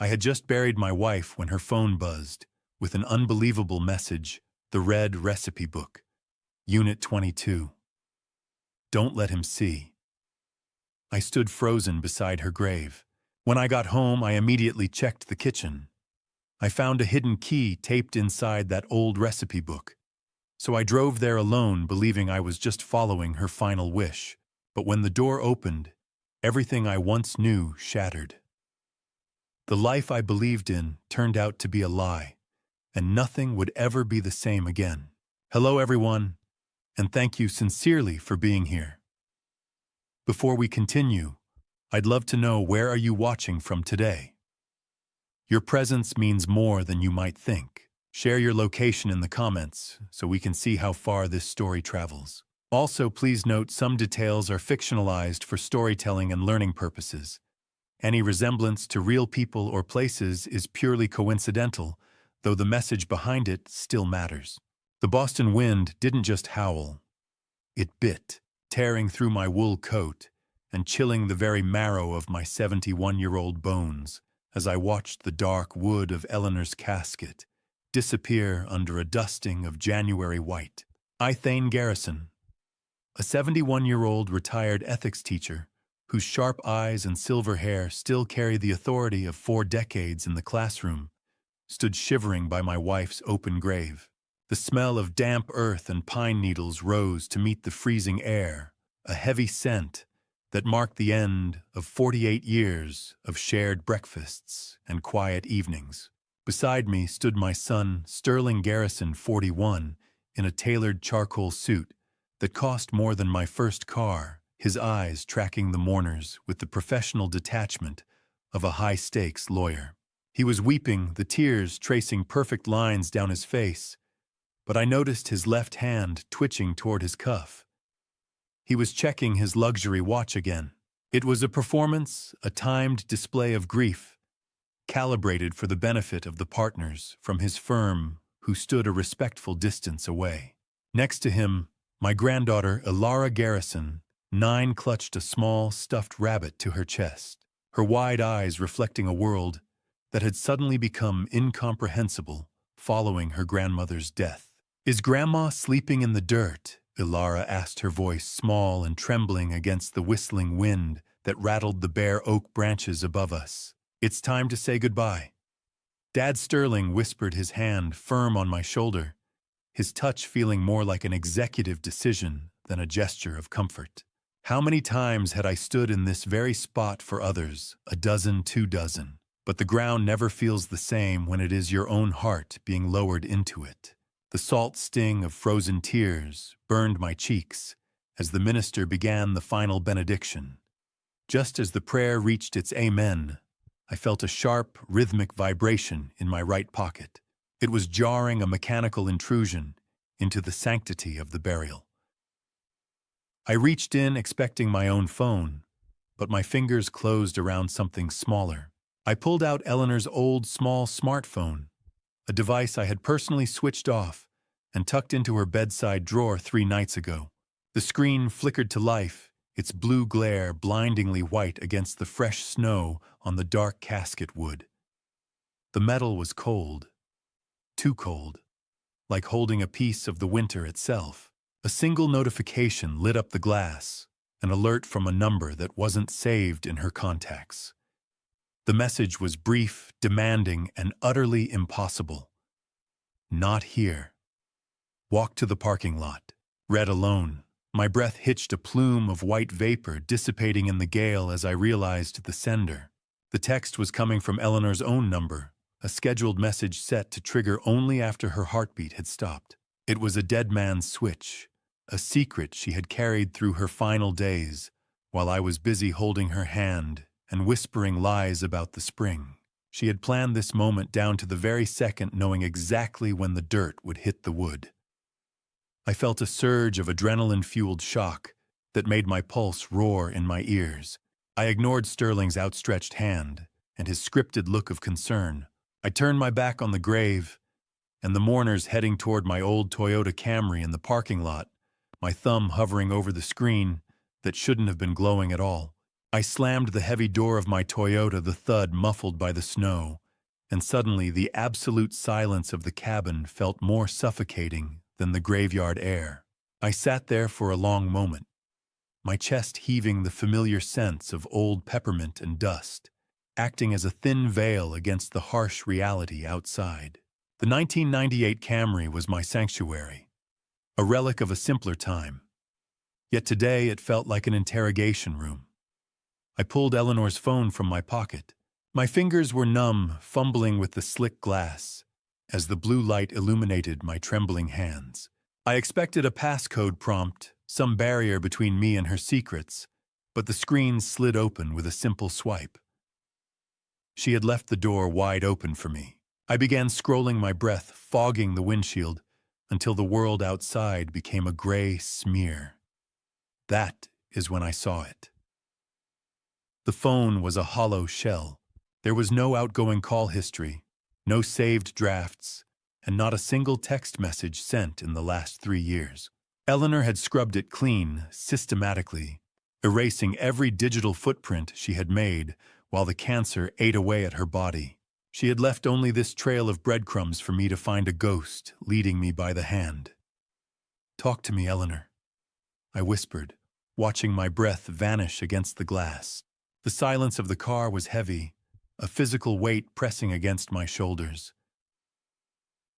I had just buried my wife when her phone buzzed with an unbelievable message, the Red Recipe Book, Unit 22. Don't let him see. I stood frozen beside her grave. When I got home, I immediately checked the kitchen. I found a hidden key taped inside that old recipe book. So I drove there alone, believing I was just following her final wish. But when the door opened, everything I once knew shattered. The life I believed in turned out to be a lie, and nothing would ever be the same again. Hello, everyone, and thank you sincerely for being here. Before we continue, I'd love to know, where are you watching from today? Your presence means more than you might think. Share your location in the comments so we can see how far this story travels. Also, please note some details are fictionalized for storytelling and learning purposes. Any resemblance to real people or places is purely coincidental, though the message behind it still matters. The Boston wind didn't just howl. It bit, tearing through my wool coat and chilling the very marrow of my 71-year-old bones as I watched the dark wood of Eleanor's casket disappear under a dusting of January white. I, Thane Garrison, a 71-year-old retired ethics teacher whose sharp eyes and silver hair still carry the authority of 4 decades in the classroom, stood shivering by my wife's open grave. The smell of damp earth and pine needles rose to meet the freezing air, a heavy scent that marked the end of 48 years of shared breakfasts and quiet evenings. Beside me stood my son, Sterling Garrison, 41, in a tailored charcoal suit that cost more than my first car, his eyes tracking the mourners with the professional detachment of a high-stakes lawyer. He was weeping, the tears tracing perfect lines down his face, but I noticed his left hand twitching toward his cuff. He was checking his luxury watch again. It was a performance, a timed display of grief, calibrated for the benefit of the partners from his firm who stood a respectful distance away. Next to him, my granddaughter, Ilara Garrison, 9, clutched a small, stuffed rabbit to her chest, her wide eyes reflecting a world that had suddenly become incomprehensible following her grandmother's death. "Is Grandma sleeping in the dirt?" Ilara asked, her voice small and trembling against the whistling wind that rattled the bare oak branches above us. "It's time to say goodbye." Dad Sterling whispered, his hand firm on my shoulder, his touch feeling more like an executive decision than a gesture of comfort. How many times had I stood in this very spot for others, a dozen, 2 dozen, but the ground never feels the same when it is your own heart being lowered into it. The salt sting of frozen tears burned my cheeks as the minister began the final benediction. Just as the prayer reached its amen, I felt a sharp, rhythmic vibration in my right pocket. It was jarring, a mechanical intrusion into the sanctity of the burial. I reached in, expecting my own phone, but my fingers closed around something smaller. I pulled out Eleanor's old, small smartphone, a device I had personally switched off and tucked into her bedside drawer 3 nights ago. The screen flickered to life, its blue glare blindingly white against the fresh snow on the dark casket wood. The metal was cold, too cold, like holding a piece of the winter itself. A single notification lit up the glass, an alert from a number that wasn't saved in her contacts. The message was brief, demanding, and utterly impossible. "Not here. Walk to the parking lot." Read alone. My breath hitched, a plume of white vapor dissipating in the gale as I realized the sender. The text was coming from Eleanor's own number, a scheduled message set to trigger only after her heartbeat had stopped. It was a dead man's switch, a secret she had carried through her final days, while I was busy holding her hand and whispering lies about the spring. She had planned this moment down to the very second, knowing exactly when the dirt would hit the wood. I felt a surge of adrenaline-fueled shock that made my pulse roar in my ears. I ignored Sterling's outstretched hand and his scripted look of concern. I turned my back on the grave and the mourners heading toward my old Toyota Camry in the parking lot, my thumb hovering over the screen that shouldn't have been glowing at all. I slammed the heavy door of my Toyota, the thud muffled by the snow, and suddenly the absolute silence of the cabin felt more suffocating than the graveyard air. I sat there for a long moment, my chest heaving, the familiar sense of old peppermint and dust, acting as a thin veil against the harsh reality outside. The 1998 Camry was my sanctuary, a relic of a simpler time. Yet today it felt like an interrogation room. I pulled Eleanor's phone from my pocket. My fingers were numb, fumbling with the slick glass, as the blue light illuminated my trembling hands. I expected a passcode prompt, some barrier between me and her secrets, but the screen slid open with a simple swipe. She had left the door wide open for me. I began scrolling, my breath fogging the windshield, until the world outside became a gray smear. That is when I saw it. The phone was a hollow shell. There was no outgoing call history, no saved drafts, and not a single text message sent in the last 3 years. Eleanor had scrubbed it clean, systematically, erasing every digital footprint she had made while the cancer ate away at her body. She had left only this trail of breadcrumbs for me to find a ghost leading me by the hand. "Talk to me, Eleanor," I whispered, watching my breath vanish against the glass. The silence of the car was heavy, a physical weight pressing against my shoulders.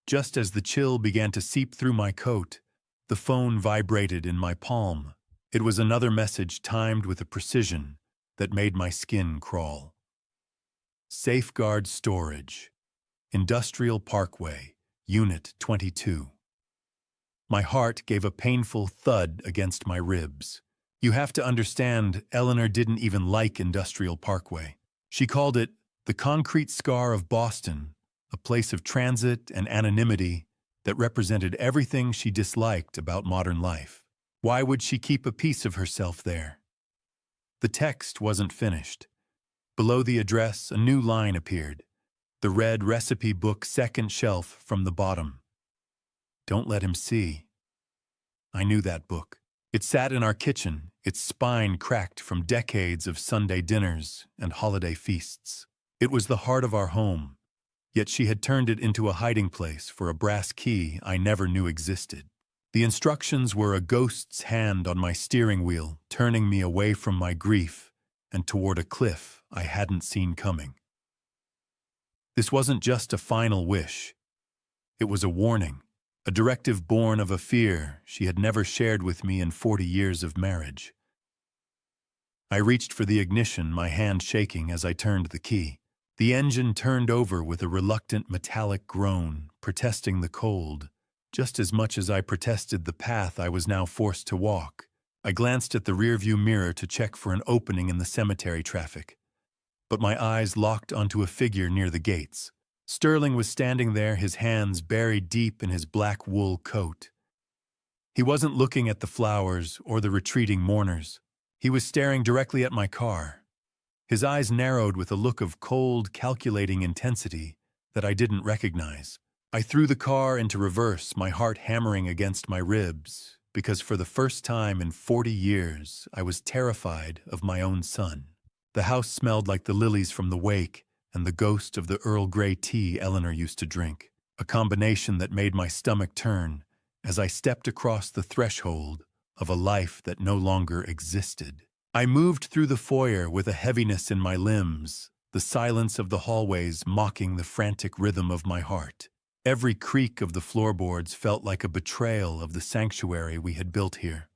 Just as the chill began to seep through my coat, the phone vibrated in my palm. It was another message timed with a precision that made my skin crawl. "Safeguard Storage, Industrial Parkway, Unit 22. My heart gave a painful thud against my ribs. You have to understand, Eleanor didn't even like Industrial Parkway. She called it the concrete scar of Boston, a place of transit and anonymity that represented everything she disliked about modern life. Why would she keep a piece of herself there? The text wasn't finished. Below the address, a new line appeared, the red recipe book, second shelf from the bottom. "Don't let him see." I knew that book. It sat in our kitchen, its spine cracked from decades of Sunday dinners and holiday feasts. It was the heart of our home, yet she had turned it into a hiding place for a brass key I never knew existed. The instructions were a ghost's hand on my steering wheel, turning me away from my grief and toward a cliff I hadn't seen coming. This wasn't just a final wish. It was a warning, a directive born of a fear she had never shared with me in 40 years of marriage. I reached for the ignition, my hand shaking as I turned the key. The engine turned over with a reluctant metallic groan, protesting the cold, just as much as I protested the path I was now forced to walk. I glanced at the rearview mirror to check for an opening in the cemetery traffic, but my eyes locked onto a figure near the gates. Sterling was standing there, his hands buried deep in his black wool coat. He wasn't looking at the flowers or the retreating mourners. He was staring directly at my car. His eyes narrowed with a look of cold, calculating intensity that I didn't recognize. I threw the car into reverse, my heart hammering against my ribs, because for the first time in 40 years, I was terrified of my own son. The house smelled like the lilies from the wake and the ghost of the Earl Grey tea Eleanor used to drink, a combination that made my stomach turn as I stepped across the threshold of a life that no longer existed. I moved through the foyer with a heaviness in my limbs, the silence of the hallways mocking the frantic rhythm of my heart. Every creak of the floorboards felt like a betrayal of the sanctuary we had built here.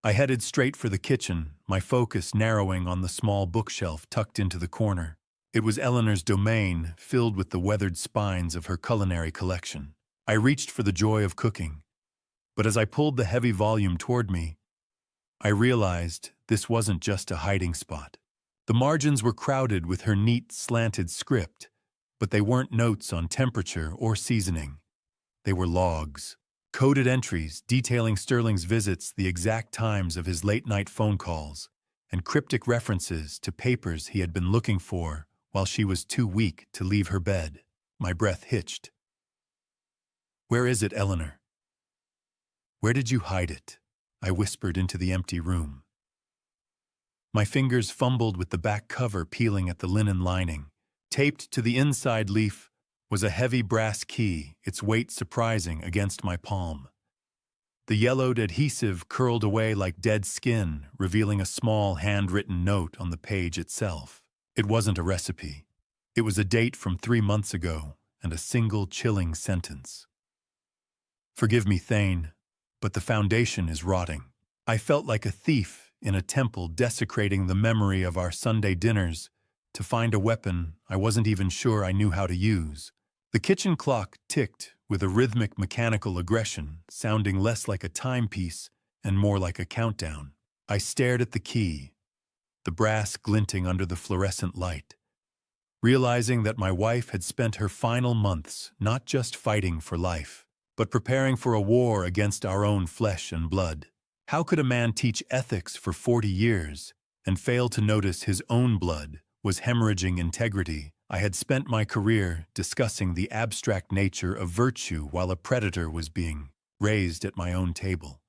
I headed straight for the kitchen, my focus narrowing on the small bookshelf tucked into the corner. It was Eleanor's domain, filled with the weathered spines of her culinary collection. I reached for the joy of cooking, but as I pulled the heavy volume toward me, I realized this wasn't just a hiding spot. The margins were crowded with her neat, slanted script, but they weren't notes on temperature or seasoning. They were logs, coded entries detailing Sterling's visits, the exact times of his late-night phone calls, and cryptic references to papers he had been looking for while she was too weak to leave her bed. My breath hitched. "Where is it, Eleanor? Where did you hide it?" I whispered into the empty room. My fingers fumbled with the back cover peeling at the linen lining. Taped to the inside leaf was a heavy brass key, its weight surprising against my palm. The yellowed adhesive curled away like dead skin, revealing a small handwritten note on the page itself. It wasn't a recipe. It was a date from 3 months ago and a single chilling sentence. "Forgive me, Thane, but the foundation is rotting." I felt like a thief in a temple desecrating the memory of our Sunday dinners to find a weapon I wasn't even sure I knew how to use. The kitchen clock ticked with a rhythmic mechanical aggression, sounding less like a timepiece and more like a countdown. I stared at the key, the brass glinting under the fluorescent light, realizing that my wife had spent her final months not just fighting for life, but preparing for a war against our own flesh and blood. How could a man teach ethics for 40 years and fail to notice his own blood was hemorrhaging integrity? I had spent my career discussing the abstract nature of virtue while a predator was being raised at my own table.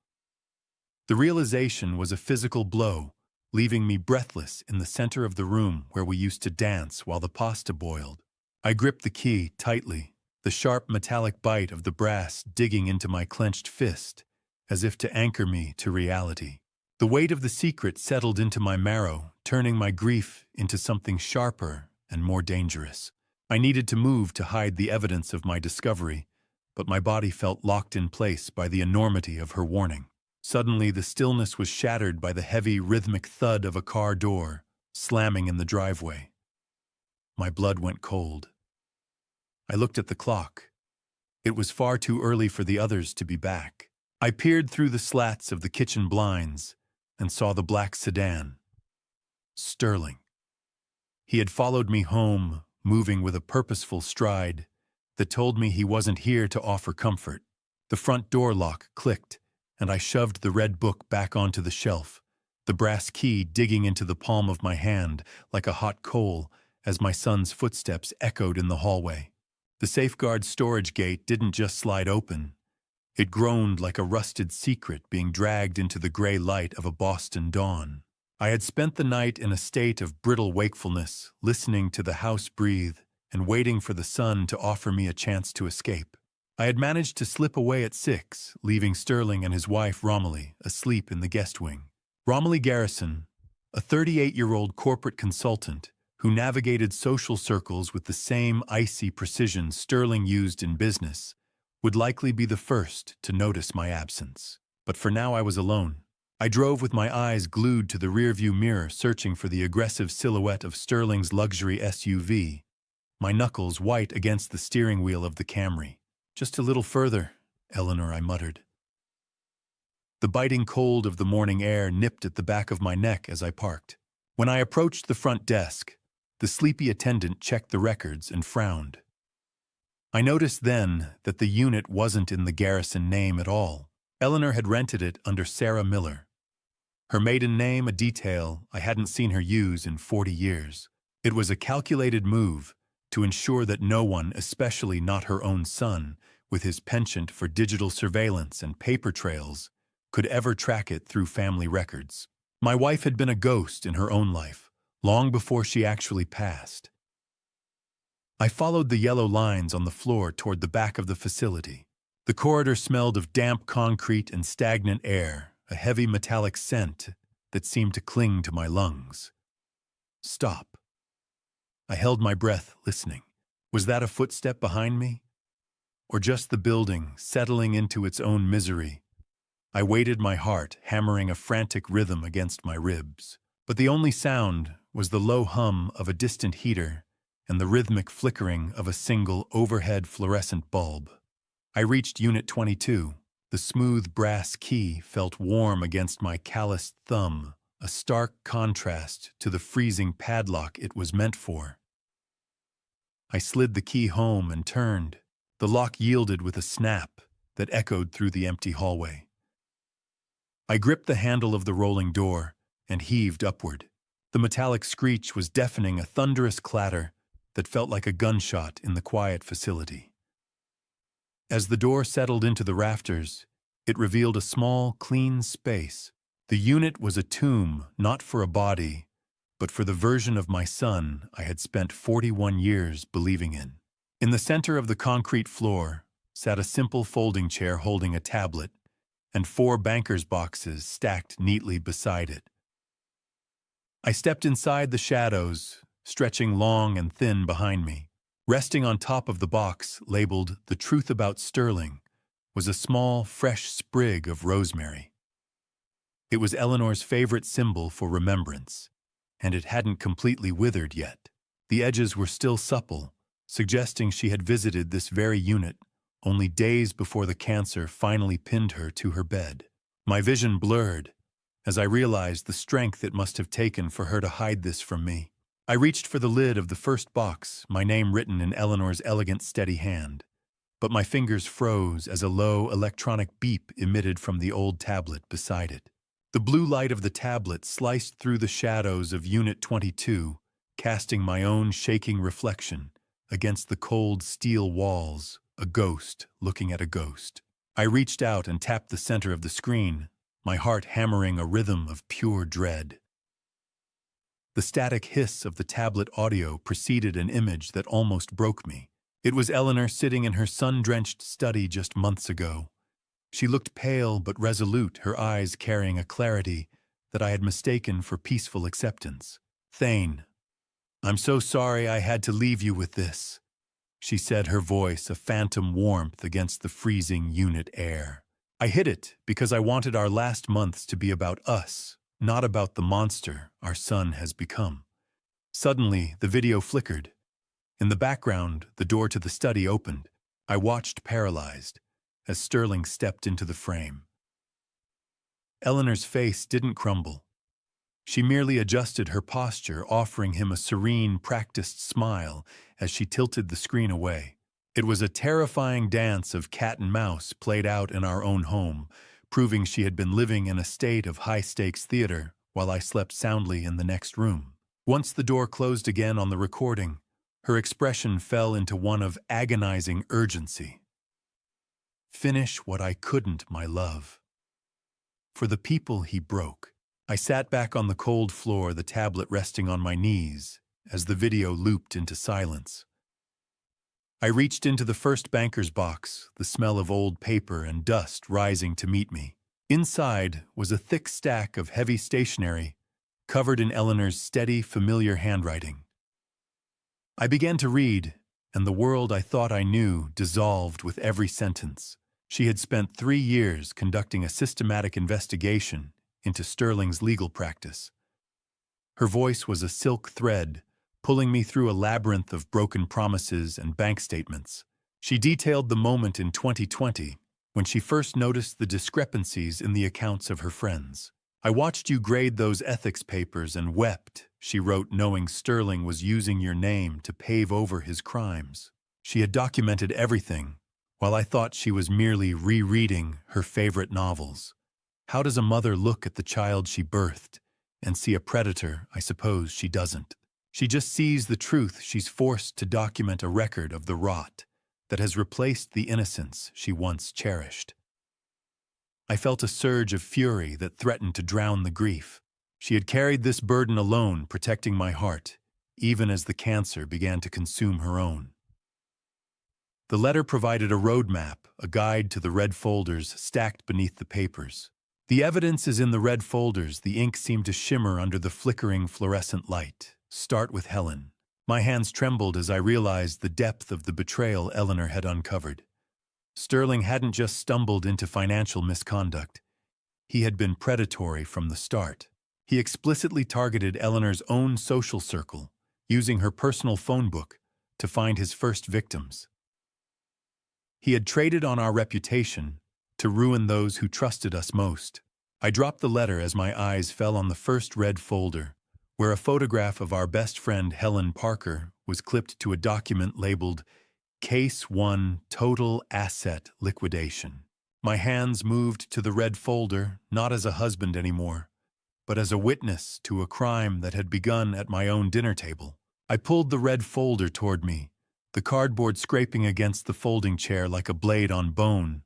The realization was a physical blow, leaving me breathless in the center of the room where we used to dance while the pasta boiled. I gripped the key tightly, the sharp metallic bite of the brass digging into my clenched fist, as if to anchor me to reality. The weight of the secret settled into my marrow, turning my grief into something sharper and more dangerous. I needed to move to hide the evidence of my discovery, but my body felt locked in place by the enormity of her warning. Suddenly, the stillness was shattered by the heavy, rhythmic thud of a car door slamming in the driveway. My blood went cold. I looked at the clock. It was far too early for the others to be back. I peered through the slats of the kitchen blinds and saw the black sedan. Sterling. He had followed me home, moving with a purposeful stride that told me he wasn't here to offer comfort. The front door lock clicked, and I shoved the red book back onto the shelf, the brass key digging into the palm of my hand like a hot coal as my son's footsteps echoed in the hallway. The safeguard storage gate didn't just slide open. It groaned like a rusted secret being dragged into the gray light of a Boston dawn. I had spent the night in a state of brittle wakefulness, listening to the house breathe and waiting for the sun to offer me a chance to escape. I had managed to slip away at 6, leaving Sterling and his wife Romilly asleep in the guest wing. Romilly Garrison, a 38-year-old corporate consultant who navigated social circles with the same icy precision Sterling used in business, would likely be the first to notice my absence. But for now I was alone. I drove with my eyes glued to the rearview mirror, searching for the aggressive silhouette of Sterling's luxury SUV, my knuckles white against the steering wheel of the Camry. "Just a little further, Eleanor," I muttered. The biting cold of the morning air nipped at the back of my neck as I parked. When I approached the front desk, the sleepy attendant checked the records and frowned. I noticed then that the unit wasn't in the Garrison name at all. Eleanor had rented it under Sarah Miller. Her maiden name, a detail I hadn't seen her use in 40 years. It was a calculated move to ensure that no one, especially not her own son, with his penchant for digital surveillance and paper trails, could ever track it through family records. My wife had been a ghost in her own life, long before she actually passed. I followed the yellow lines on the floor toward the back of the facility. The corridor smelled of damp concrete and stagnant air, a heavy metallic scent that seemed to cling to my lungs. Stop. I held my breath, listening. Was that a footstep behind me? Or just the building settling into its own misery? I weighted my heart, hammering a frantic rhythm against my ribs. But the only sound was the low hum of a distant heater and the rhythmic flickering of a single overhead fluorescent bulb. I reached Unit 22. The smooth brass key felt warm against my calloused thumb, a stark contrast to the freezing padlock it was meant for. I slid the key home and turned. The lock yielded with a snap that echoed through the empty hallway. I gripped the handle of the rolling door and heaved upward. The metallic screech was deafening, a thunderous clatter that felt like a gunshot in the quiet facility. As the door settled into the rafters, it revealed a small, clean space The unit was a tomb, not for a body, but for the version of my son I had spent 41 years believing in. In the center of the concrete floor sat a simple folding chair holding a tablet and 4 banker's boxes stacked neatly beside it. I stepped inside the shadows, stretching long and thin behind me. Resting on top of the box labeled "The Truth About Sterling" was a small, fresh sprig of rosemary. It was Eleanor's favorite symbol for remembrance, and it hadn't completely withered yet. The edges were still supple, suggesting she had visited this very unit only days before the cancer finally pinned her to her bed. My vision blurred as I realized the strength it must have taken for her to hide this from me. I reached for the lid of the first box, my name written in Eleanor's elegant, steady hand, but my fingers froze as a low electronic beep emitted from the old tablet beside it. The blue light of the tablet sliced through the shadows of Unit 22, casting my own shaking reflection against the cold steel walls, a ghost looking at a ghost. I reached out and tapped the center of the screen, my heart hammering a rhythm of pure dread. The static hiss of the tablet audio preceded an image that almost broke me. It was Eleanor sitting in her sun-drenched study just months ago. She looked pale but resolute, her eyes carrying a clarity that I had mistaken for peaceful acceptance. "Thane, I'm so sorry I had to leave you with this," she said, her voice a phantom warmth against the freezing unit air. "I hid it because I wanted our last months to be about us, not about the monster our son has become." Suddenly, the video flickered. In the background, the door to the study opened. I watched paralyzed as Sterling stepped into the frame. Eleanor's face didn't crumble. She merely adjusted her posture, offering him a serene, practiced smile as she tilted the screen away. It was a terrifying dance of cat and mouse played out in our own home, proving she had been living in a state of high-stakes theater while I slept soundly in the next room. Once the door closed again on the recording, her expression fell into one of agonizing urgency. "Finish what I couldn't, my love." For the people he broke. I sat back on the cold floor, the tablet resting on my knees, as the video looped into silence. I reached into the first banker's box, the smell of old paper and dust rising to meet me. Inside was a thick stack of heavy stationery, covered in Eleanor's steady, familiar handwriting. I began to read, and the world I thought I knew dissolved with every sentence. She had spent 3 years conducting a systematic investigation into Sterling's legal practice. Her voice was a silk thread, pulling me through a labyrinth of broken promises and bank statements. She detailed the moment in 2020 when she first noticed the discrepancies in the accounts of her friends. "I watched you grade those ethics papers and wept," she wrote, "knowing Sterling was using your name to pave over his crimes." She had documented everything, while I thought she was merely rereading her favorite novels. How does a mother look at the child she birthed and see a predator? I suppose she doesn't. She just sees the truth. She's forced to document a record of the rot that has replaced the innocence she once cherished. I felt a surge of fury that threatened to drown the grief. She had carried this burden alone, protecting my heart, even as the cancer began to consume her own. The letter provided a roadmap, a guide to the red folders stacked beneath the papers. "The evidence is in the red folders." The ink seemed to shimmer under the flickering fluorescent light. "Start with Helen." My hands trembled as I realized the depth of the betrayal Eleanor had uncovered. Sterling hadn't just stumbled into financial misconduct. He had been predatory from the start. He explicitly targeted Eleanor's own social circle, using her personal phone book to find his first victims. He had traded on our reputation to ruin those who trusted us most. I dropped the letter as my eyes fell on the first red folder, where a photograph of our best friend Helen Parker was clipped to a document labeled Case 1 Total Asset Liquidation. My hands moved to the red folder, not as a husband anymore, but as a witness to a crime that had begun at my own dinner table. I pulled the red folder toward me, the cardboard scraping against the folding chair like a blade on bone,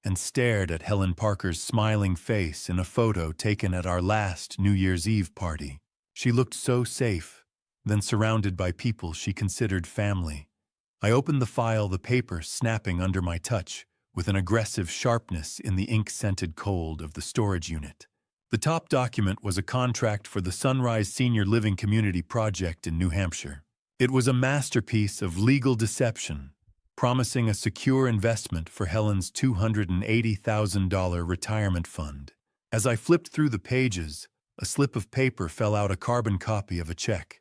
and stared at Helen Parker's smiling face in a photo taken at our last New Year's Eve party. She looked so safe, then surrounded by people she considered family. I opened the file, the paper snapping under my touch, with an aggressive sharpness in the ink-scented cold of the storage unit. The top document was a contract for the Sunrise Senior Living Community Project in New Hampshire. It was a masterpiece of legal deception, promising a secure investment for Helen's $280,000 retirement fund. As I flipped through the pages, a slip of paper fell out, a carbon copy of a check.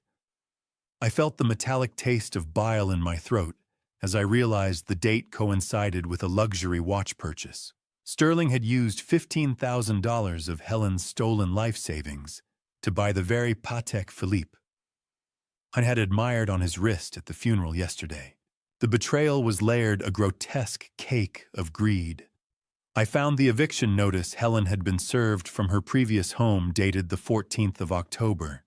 I felt the metallic taste of bile in my throat as I realized the date coincided with a luxury watch purchase. Sterling had used $15,000 of Helen's stolen life savings to buy the very Patek Philippe I had admired on his wrist at the funeral yesterday. The betrayal was layered, a grotesque cake of greed. I found the eviction notice Helen had been served from her previous home, dated the 14th of October.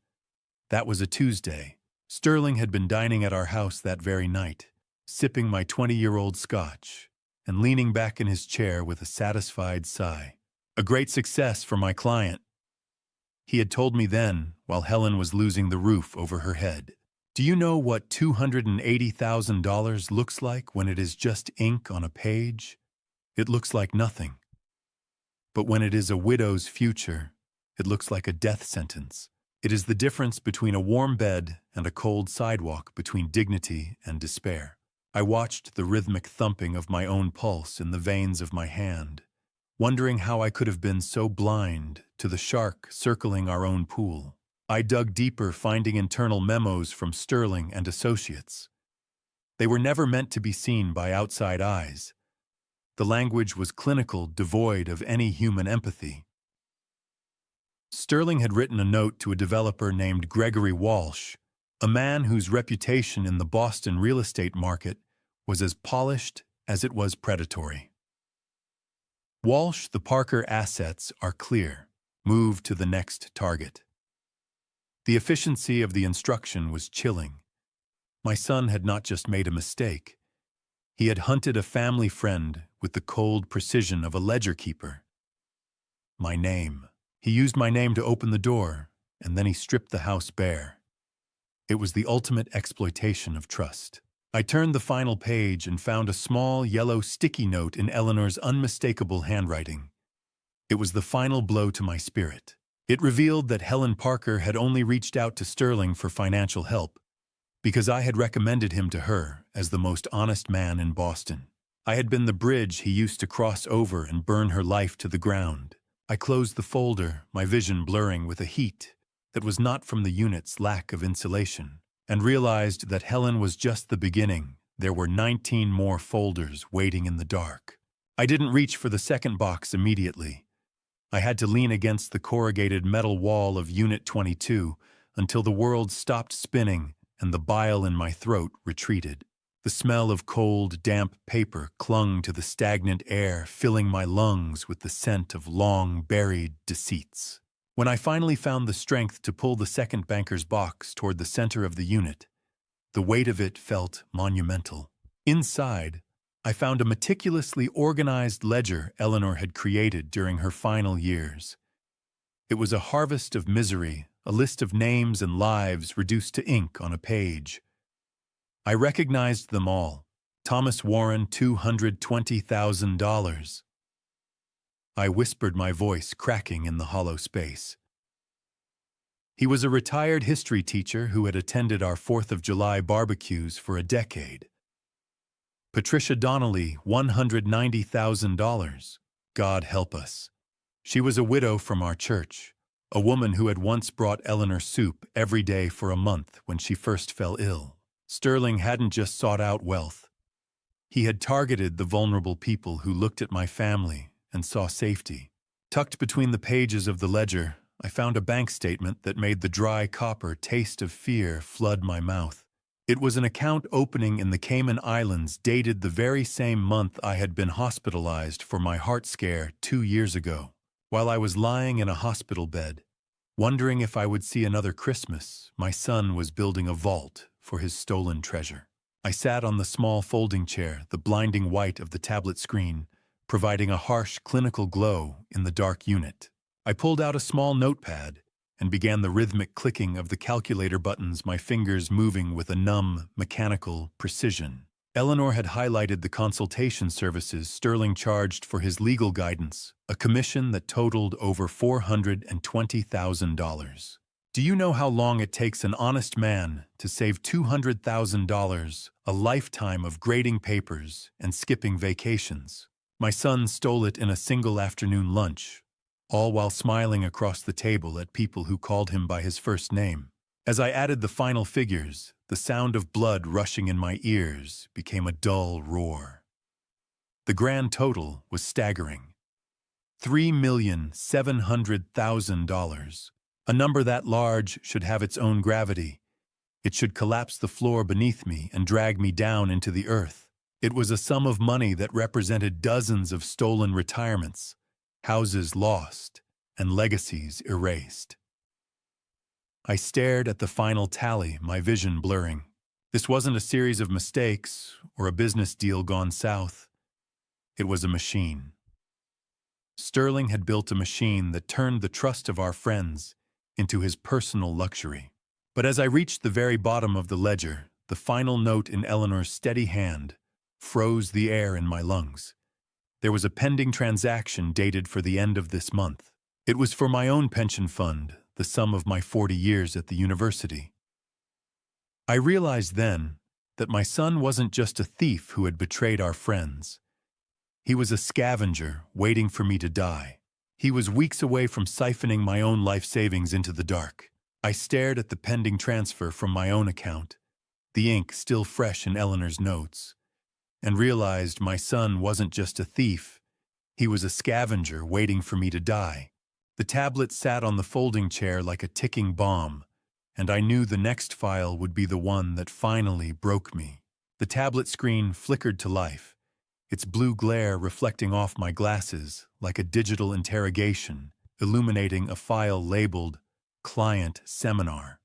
That was a Tuesday. Sterling had been dining at our house that very night, sipping my 20-year-old scotch and leaning back in his chair with a satisfied sigh. A great success for my client, he had told me then, while Helen was losing the roof over her head. Do you know what $280,000 looks like when it is just ink on a page? It looks like nothing. But when it is a widow's future, it looks like a death sentence. It is the difference between a warm bed and a cold sidewalk, between dignity and despair. I watched the rhythmic thumping of my own pulse in the veins of my hand, wondering how I could have been so blind to the shark circling our own pool. I dug deeper, finding internal memos from Sterling and associates. They were never meant to be seen by outside eyes. The language was clinical, devoid of any human empathy. Sterling had written a note to a developer named Gregory Walsh, a man whose reputation in the Boston real estate market was as polished as it was predatory. Walsh, the Parker assets are clear. Move to the next target. The efficiency of the instruction was chilling. My son had not just made a mistake. He had hunted a family friend with the cold precision of a ledger keeper. My name. He used my name to open the door, and then he stripped the house bare. It was the ultimate exploitation of trust. I turned the final page and found a small yellow sticky note in Eleanor's unmistakable handwriting. It was the final blow to my spirit. It revealed that Helen Parker had only reached out to Sterling for financial help because I had recommended him to her as the most honest man in Boston. I had been the bridge he used to cross over and burn her life to the ground. I closed the folder, my vision blurring with a heat that was not from the unit's lack of insulation, and realized that Helen was just the beginning. There were 19 more folders waiting in the dark. I didn't reach for the second box immediately. I had to lean against the corrugated metal wall of Unit 22 until the world stopped spinning and the bile in my throat retreated. The smell of cold, damp paper clung to the stagnant air, filling my lungs with the scent of long-buried deceits. When I finally found the strength to pull the second banker's box toward the center of the unit, the weight of it felt monumental. Inside, I found a meticulously organized ledger Eleanor had created during her final years. It was a harvest of misery, a list of names and lives reduced to ink on a page. I recognized them all. Thomas Warren, $220,000. I whispered, my voice cracking in the hollow space. He was a retired history teacher who had attended our 4th of July barbecues for a decade. Patricia Donnelly, $190,000. God help us. She was a widow from our church, a woman who had once brought Eleanor soup every day for a month when she first fell ill. Sterling hadn't just sought out wealth. He had targeted the vulnerable people who looked at my family and saw safety. Tucked between the pages of the ledger, I found a bank statement that made the dry copper taste of fear flood my mouth. It was an account opening in the Cayman Islands, dated the very same month I had been hospitalized for my heart scare 2 years ago. While I was lying in a hospital bed, wondering if I would see another Christmas, my son was building a vault for his stolen treasure. I sat on the small folding chair, the blinding white of the tablet screen, providing a harsh clinical glow in the dark unit. I pulled out a small notepad and began the rhythmic clicking of the calculator buttons, my fingers moving with a numb, mechanical precision. Eleanor had highlighted the consultation services Sterling charged for his legal guidance, a commission that totaled over $420,000. Do you know how long it takes an honest man to save $200,000, a lifetime of grading papers and skipping vacations? My son stole it in a single afternoon lunch, all while smiling across the table at people who called him by his first name. As I added the final figures, the sound of blood rushing in my ears became a dull roar. The grand total was staggering. $3,700,000. A number that large should have its own gravity. It should collapse the floor beneath me and drag me down into the earth. It was a sum of money that represented dozens of stolen retirements, houses lost, and legacies erased. I stared at the final tally, my vision blurring. This wasn't a series of mistakes or a business deal gone south. It was a machine. Sterling had built a machine that turned the trust of our friends into his personal luxury. But as I reached the very bottom of the ledger, the final note in Eleanor's steady hand froze the air in my lungs. There was a pending transaction dated for the end of this month. It was for my own pension fund, the sum of my 40 years at the university. I realized then that my son wasn't just a thief who had betrayed our friends. He was a scavenger waiting for me to die. He was weeks away from siphoning my own life savings into the dark. I stared at the pending transfer from my own account, the ink still fresh in Eleanor's notes, and realized my son wasn't just a thief. He was a scavenger waiting for me to die. The tablet sat on the folding chair like a ticking bomb, and I knew the next file would be the one that finally broke me. The tablet screen flickered to life, its blue glare reflecting off my glasses like a digital interrogation, illuminating a file labeled Client Seminar.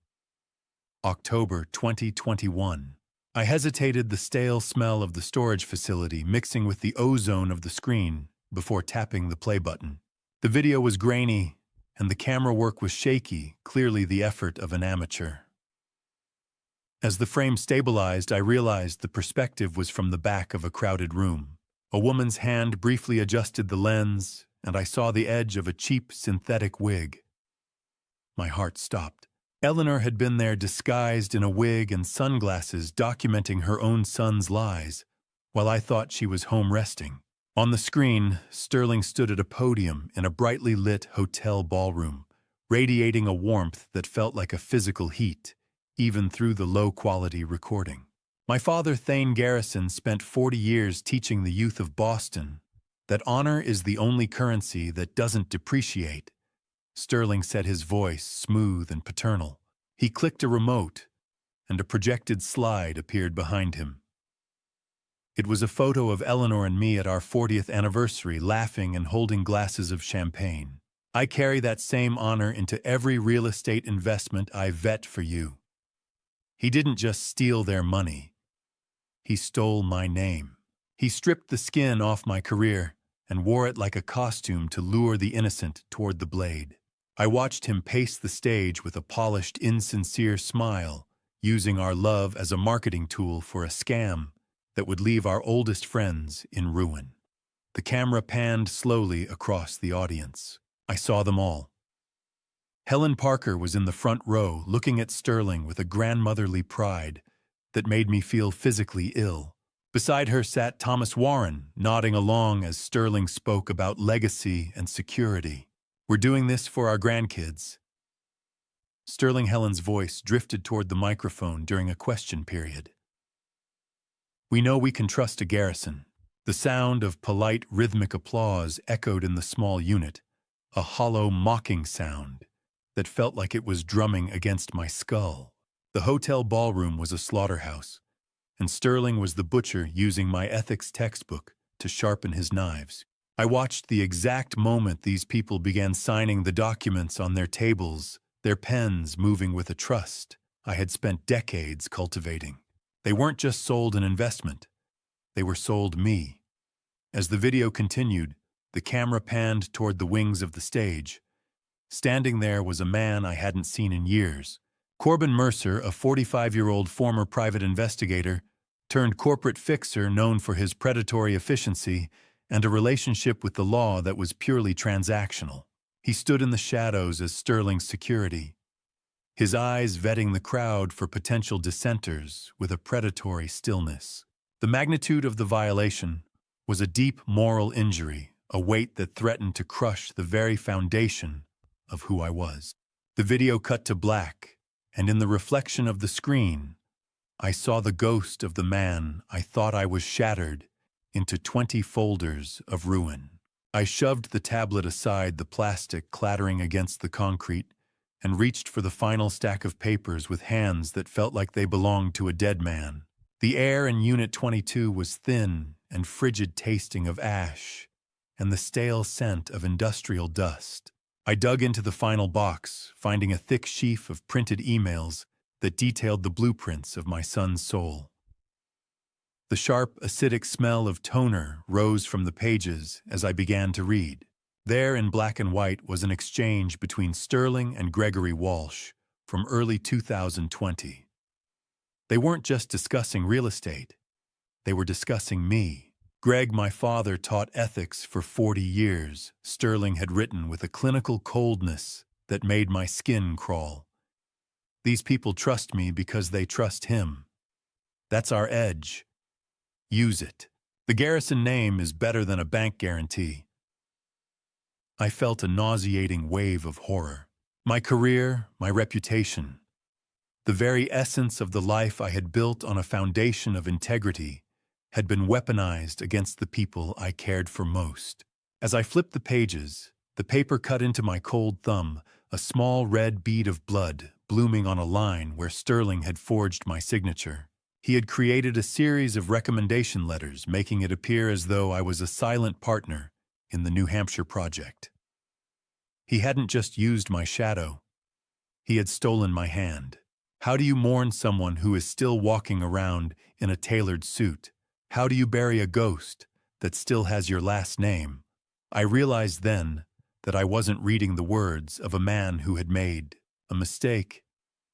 October 2021. I hesitated, the stale smell of the storage facility mixing with the ozone of the screen before tapping the play button. The video was grainy, and the camera work was shaky, clearly the effort of an amateur. As the frame stabilized, I realized the perspective was from the back of a crowded room. A woman's hand briefly adjusted the lens, and I saw the edge of a cheap synthetic wig. My heart stopped. Eleanor had been there disguised in a wig and sunglasses, documenting her own son's lies, while I thought she was home resting. On the screen, Sterling stood at a podium in a brightly lit hotel ballroom, radiating a warmth that felt like a physical heat, even through the low-quality recording. My father, Thane Garrison, spent 40 years teaching the youth of Boston that honor is the only currency that doesn't depreciate. Sterling said, his voice smooth and paternal. He clicked a remote, and a projected slide appeared behind him. It was a photo of Eleanor and me at our 40th anniversary, laughing and holding glasses of champagne. I carry that same honor into every real estate investment I vet for you. He didn't just steal their money. He stole my name. He stripped the skin off my career and wore it like a costume to lure the innocent toward the blade. I watched him pace the stage with a polished, insincere smile, using our love as a marketing tool for a scam that would leave our oldest friends in ruin. The camera panned slowly across the audience. I saw them all. Helen Parker was in the front row, looking at Sterling with a grandmotherly pride that made me feel physically ill. Beside her sat Thomas Warren, nodding along as Sterling spoke about legacy and security. We're doing this for our grandkids. Sterling Helen's voice drifted toward the microphone during a question period. We know we can trust a Garrison. The sound of polite, rhythmic applause echoed in the small unit, a hollow, mocking sound that felt like it was drumming against my skull. The hotel ballroom was a slaughterhouse, and Sterling was the butcher using my ethics textbook to sharpen his knives. I watched the exact moment these people began signing the documents on their tables, their pens moving with a trust I had spent decades cultivating. They weren't just sold an investment. They were sold me. As the video continued, the camera panned toward the wings of the stage. Standing there was a man I hadn't seen in years. Corbin Mercer, a 45-year-old former private investigator, turned corporate fixer known for his predatory efficiency and a relationship with the law that was purely transactional. He stood in the shadows as Sterling's security, his eyes vetting the crowd for potential dissenters with a predatory stillness. The magnitude of the violation was a deep moral injury, a weight that threatened to crush the very foundation of who I was. The video cut to black, and in the reflection of the screen, I saw the ghost of the man I thought I was shattered into 20 folders of ruin. I shoved the tablet aside, the plastic clattering against the concrete, and reached for the final stack of papers with hands that felt like they belonged to a dead man. The air in Unit 22 was thin and frigid, tasting of ash and the stale scent of industrial dust. I dug into the final box, finding a thick sheaf of printed emails that detailed the blueprints of my son's soul. The sharp, acidic smell of toner rose from the pages as I began to read. There, in black and white, was an exchange between Sterling and Gregory Walsh from early 2020. They weren't just discussing real estate. They were discussing me. Greg, my father, taught ethics for 40 years, Sterling had written with a clinical coldness that made my skin crawl. These people trust me because they trust him. That's our edge. Use it. The Garrison name is better than a bank guarantee. I felt a nauseating wave of horror. My career, my reputation, the very essence of the life I had built on a foundation of integrity had been weaponized against the people I cared for most. As I flipped the pages, the paper cut into my cold thumb, a small red bead of blood blooming on a line where Sterling had forged my signature. He had created a series of recommendation letters, making it appear as though I was a silent partner in the New Hampshire project. He hadn't just used my shadow. He had stolen my hand. How do you mourn someone who is still walking around in a tailored suit? How do you bury a ghost that still has your last name? I realized then that I wasn't reading the words of a man who had made a mistake.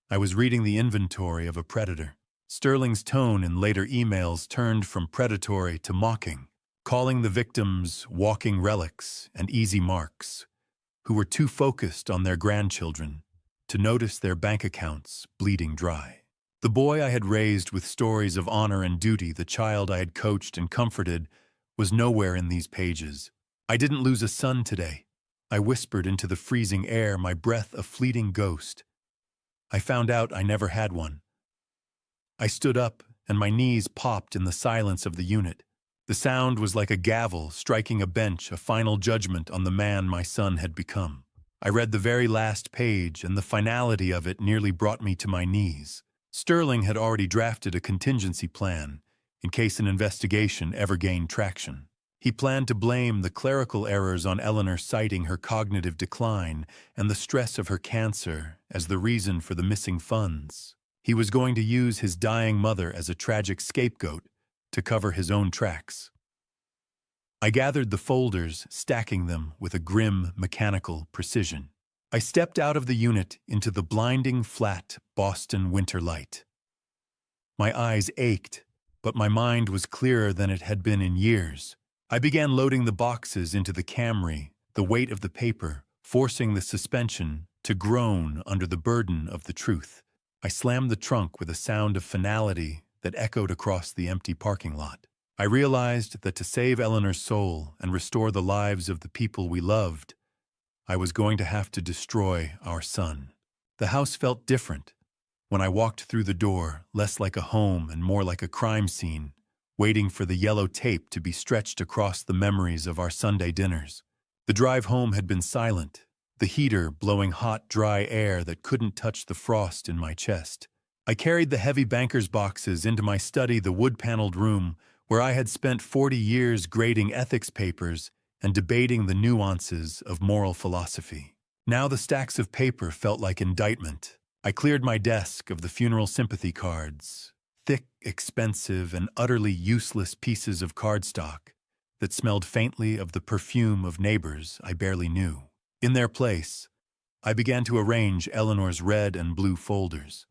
I was reading the inventory of a predator. Sterling's tone in later emails turned from predatory to mocking, calling the victims walking relics and easy marks, who were too focused on their grandchildren to notice their bank accounts bleeding dry. The boy I had raised with stories of honor and duty, the child I had coached and comforted, was nowhere in these pages. I didn't lose a son today. I whispered into the freezing air, my breath a fleeting ghost. I found out I never had one. I stood up, and my knees popped in the silence of the unit. The sound was like a gavel striking a bench, a final judgment on the man my son had become. I read the very last page, and the finality of it nearly brought me to my knees. Sterling had already drafted a contingency plan in case an investigation ever gained traction. He planned to blame the clerical errors on Eleanor, citing her cognitive decline and the stress of her cancer as the reason for the missing funds. He was going to use his dying mother as a tragic scapegoat to cover his own tracks. I gathered the folders, stacking them with a grim, mechanical precision. I stepped out of the unit into the blinding, flat Boston winter light. My eyes ached, but my mind was clearer than it had been in years. I began loading the boxes into the Camry, the weight of the paper forcing the suspension to groan under the burden of the truth. I slammed the trunk with a sound of finality that echoed across the empty parking lot. I realized that to save Eleanor's soul and restore the lives of the people we loved, I was going to have to destroy our son. The house felt different when I walked through the door, less like a home and more like a crime scene, waiting for the yellow tape to be stretched across the memories of our Sunday dinners. The drive home had been silent, the heater blowing hot, dry air that couldn't touch the frost in my chest. I carried the heavy banker's boxes into my study, the wood-paneled room where I had spent 40 years grading ethics papers and debating the nuances of moral philosophy. Now the stacks of paper felt like indictment. I cleared my desk of the funeral sympathy cards, thick, expensive, and utterly useless pieces of cardstock that smelled faintly of the perfume of neighbors I barely knew. In their place, I began to arrange Eleanor's red and blue folders.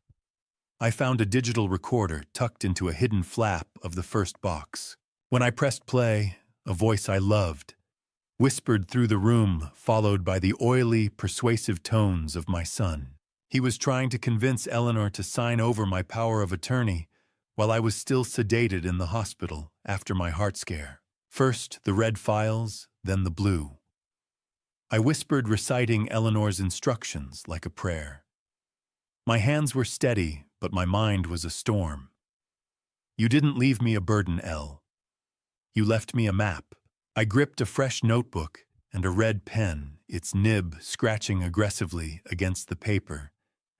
I found a digital recorder tucked into a hidden flap of the first box. When I pressed play, a voice I loved whispered through the room, followed by the oily, persuasive tones of my son. He was trying to convince Eleanor to sign over my power of attorney while I was still sedated in the hospital after my heart scare. First the red files, then the blue. I whispered, reciting Eleanor's instructions like a prayer. My hands were steady, but my mind was a storm. You didn't leave me a burden, Elle. You left me a map. I gripped a fresh notebook and a red pen, its nib scratching aggressively against the paper,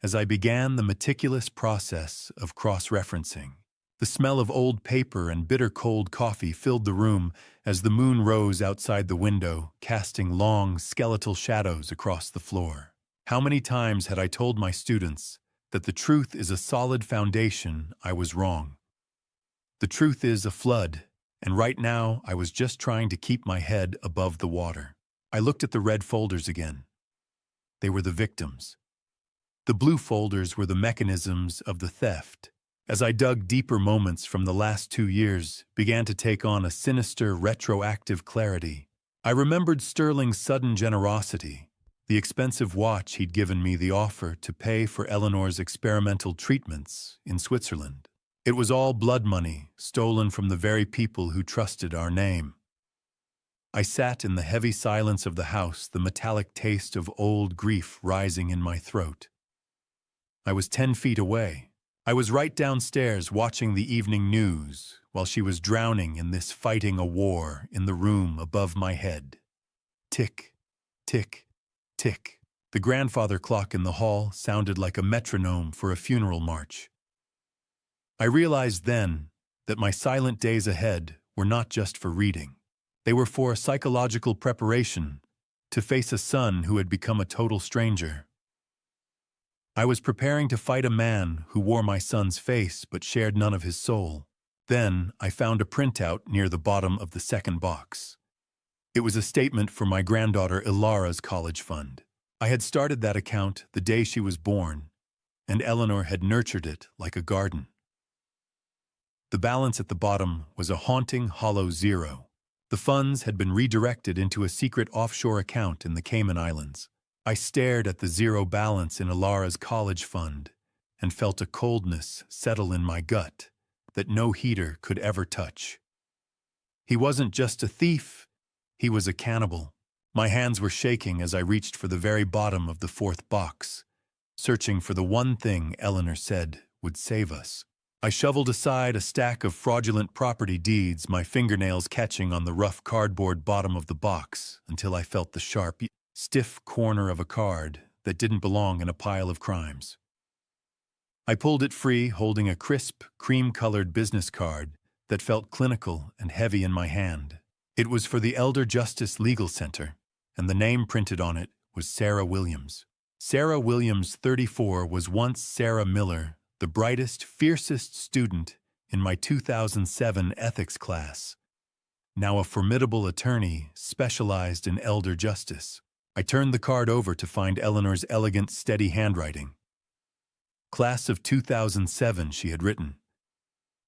as I began the meticulous process of cross-referencing. The smell of old paper and bitter cold coffee filled the room as the moon rose outside the window, casting long, skeletal shadows across the floor. How many times had I told my students that the truth is a solid foundation? I was wrong. The truth is a flood, and right now I was just trying to keep my head above the water. I looked at the red folders again. They were the victims. The blue folders were the mechanisms of the theft. As I dug deeper, moments from the last 2 years began to take on a sinister, retroactive clarity. I remembered Sterling's sudden generosity, the expensive watch he'd given me, the offer to pay for Eleanor's experimental treatments in Switzerland. It was all blood money, stolen from the very people who trusted our name. I sat in the heavy silence of the house, the metallic taste of old grief rising in my throat. I was 10 feet away. I was right downstairs watching the evening news while she was drowning in this, fighting a war in the room above my head. Tick, tick, tick. The grandfather clock in the hall sounded like a metronome for a funeral march. I realized then that my silent days ahead were not just for reading. They were for a psychological preparation to face a son who had become a total stranger. I was preparing to fight a man who wore my son's face but shared none of his soul. Then I found a printout near the bottom of the second box. It was a statement for my granddaughter Ilara's college fund. I had started that account the day she was born, and Eleanor had nurtured it like a garden. The balance at the bottom was a haunting, hollow zero. The funds had been redirected into a secret offshore account in the Cayman Islands. I stared at the zero balance in Ilara's college fund and felt a coldness settle in my gut that no heater could ever touch. He wasn't just a thief, he was a cannibal. My hands were shaking as I reached for the very bottom of the fourth box, searching for the one thing Eleanor said would save us. I shoveled aside a stack of fraudulent property deeds, my fingernails catching on the rough cardboard bottom of the box until I felt the sharp, stiff corner of a card that didn't belong in a pile of crimes. I pulled it free, holding a crisp, cream-colored business card that felt clinical and heavy in my hand. It was for the Elder Justice Legal Center, and the name printed on it was Sarah Williams. Sarah Williams, 34, was once Sarah Miller, the brightest, fiercest student in my 2007 ethics class, now a formidable attorney specialized in elder justice. I turned the card over to find Eleanor's elegant, steady handwriting. Class of 2007, she had written.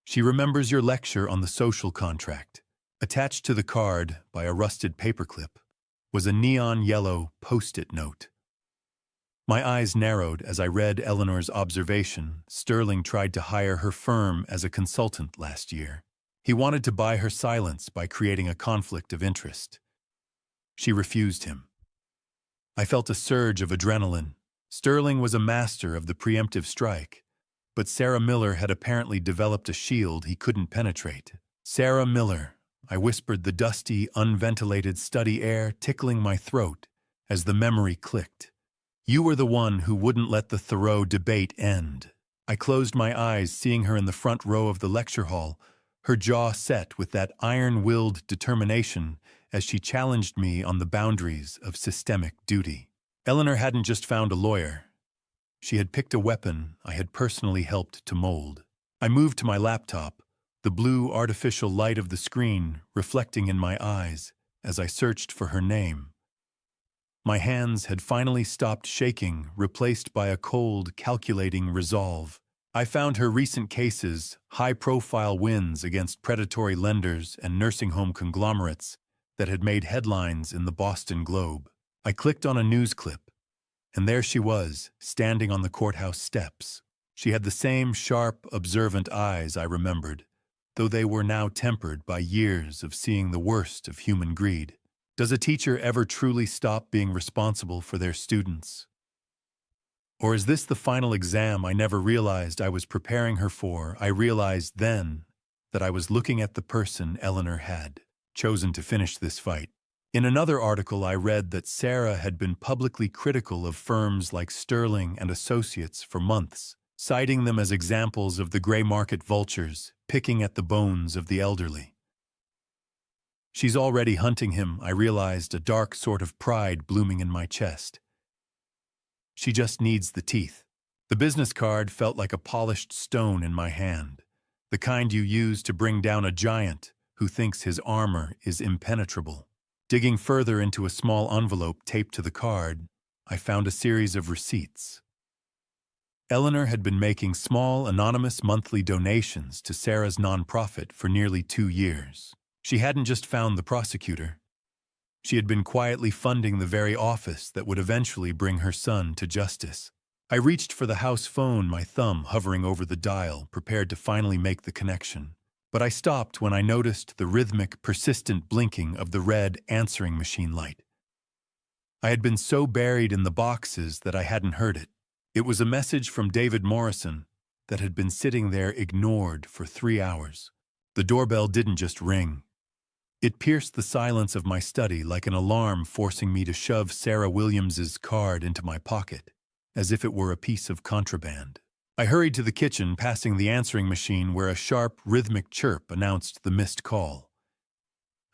She remembers your lecture on the social contract. Attached to the card, by a rusted paperclip, was a neon yellow post-it note. My eyes narrowed as I read Eleanor's observation. Sterling tried to hire her firm as a consultant last year. He wanted to buy her silence by creating a conflict of interest. She refused him. I felt a surge of adrenaline. Sterling was a master of the preemptive strike, but Sarah Miller had apparently developed a shield he couldn't penetrate. Sarah Miller, I whispered, the dusty, unventilated study air tickling my throat as the memory clicked. You were the one who wouldn't let the Thoreau debate end. I closed my eyes, seeing her in the front row of the lecture hall, her jaw set with that iron-willed determination as she challenged me on the boundaries of systemic duty. Eleanor hadn't just found a lawyer. She had picked a weapon I had personally helped to mold. I moved to my laptop, the blue artificial light of the screen reflecting in my eyes as I searched for her name. My hands had finally stopped shaking, replaced by a cold, calculating resolve. I found her recent cases, high-profile wins against predatory lenders and nursing home conglomerates that had made headlines in the Boston Globe. I clicked on a news clip, and there she was, standing on the courthouse steps. She had the same sharp, observant eyes I remembered, though they were now tempered by years of seeing the worst of human greed. Does a teacher ever truly stop being responsible for their students? Or is this the final exam I never realized I was preparing her for? I realized then that I was looking at the person Eleanor had chosen to finish this fight. In another article, I read that Sarah had been publicly critical of firms like Sterling and Associates for months, citing them as examples of the gray market vultures picking at the bones of the elderly. She's already hunting him, I realized, a dark sort of pride blooming in my chest. She just needs the teeth. The business card felt like a polished stone in my hand, the kind you use to bring down a giant who thinks his armor is impenetrable. Digging further into a small envelope taped to the card, I found a series of receipts. Eleanor had been making small, anonymous monthly donations to Sarah's nonprofit for nearly 2 years. She hadn't just found the prosecutor. She had been quietly funding the very office that would eventually bring her son to justice. I reached for the house phone, my thumb hovering over the dial, prepared to finally make the connection. But I stopped when I noticed the rhythmic, persistent blinking of the red answering machine light. I had been so buried in the boxes that I hadn't heard it. It was a message from David Morrison that had been sitting there ignored for 3 hours. The doorbell didn't just ring. It pierced the silence of my study like an alarm, forcing me to shove Sarah Williams's card into my pocket, as if it were a piece of contraband. I hurried to the kitchen, passing the answering machine where a sharp, rhythmic chirp announced the missed call.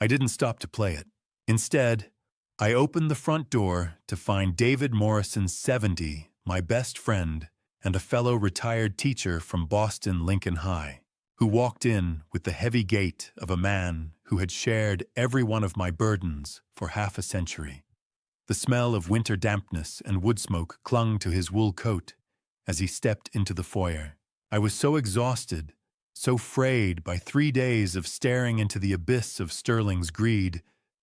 I didn't stop to play it. Instead, I opened the front door to find David Morrison, 70, my best friend, and a fellow retired teacher from Boston Lincoln High, who walked in with the heavy gait of a man who had shared every one of my burdens for half a century. The smell of winter dampness and wood smoke clung to his wool coat as he stepped into the foyer. I was so exhausted, so frayed by 3 days of staring into the abyss of Sterling's greed,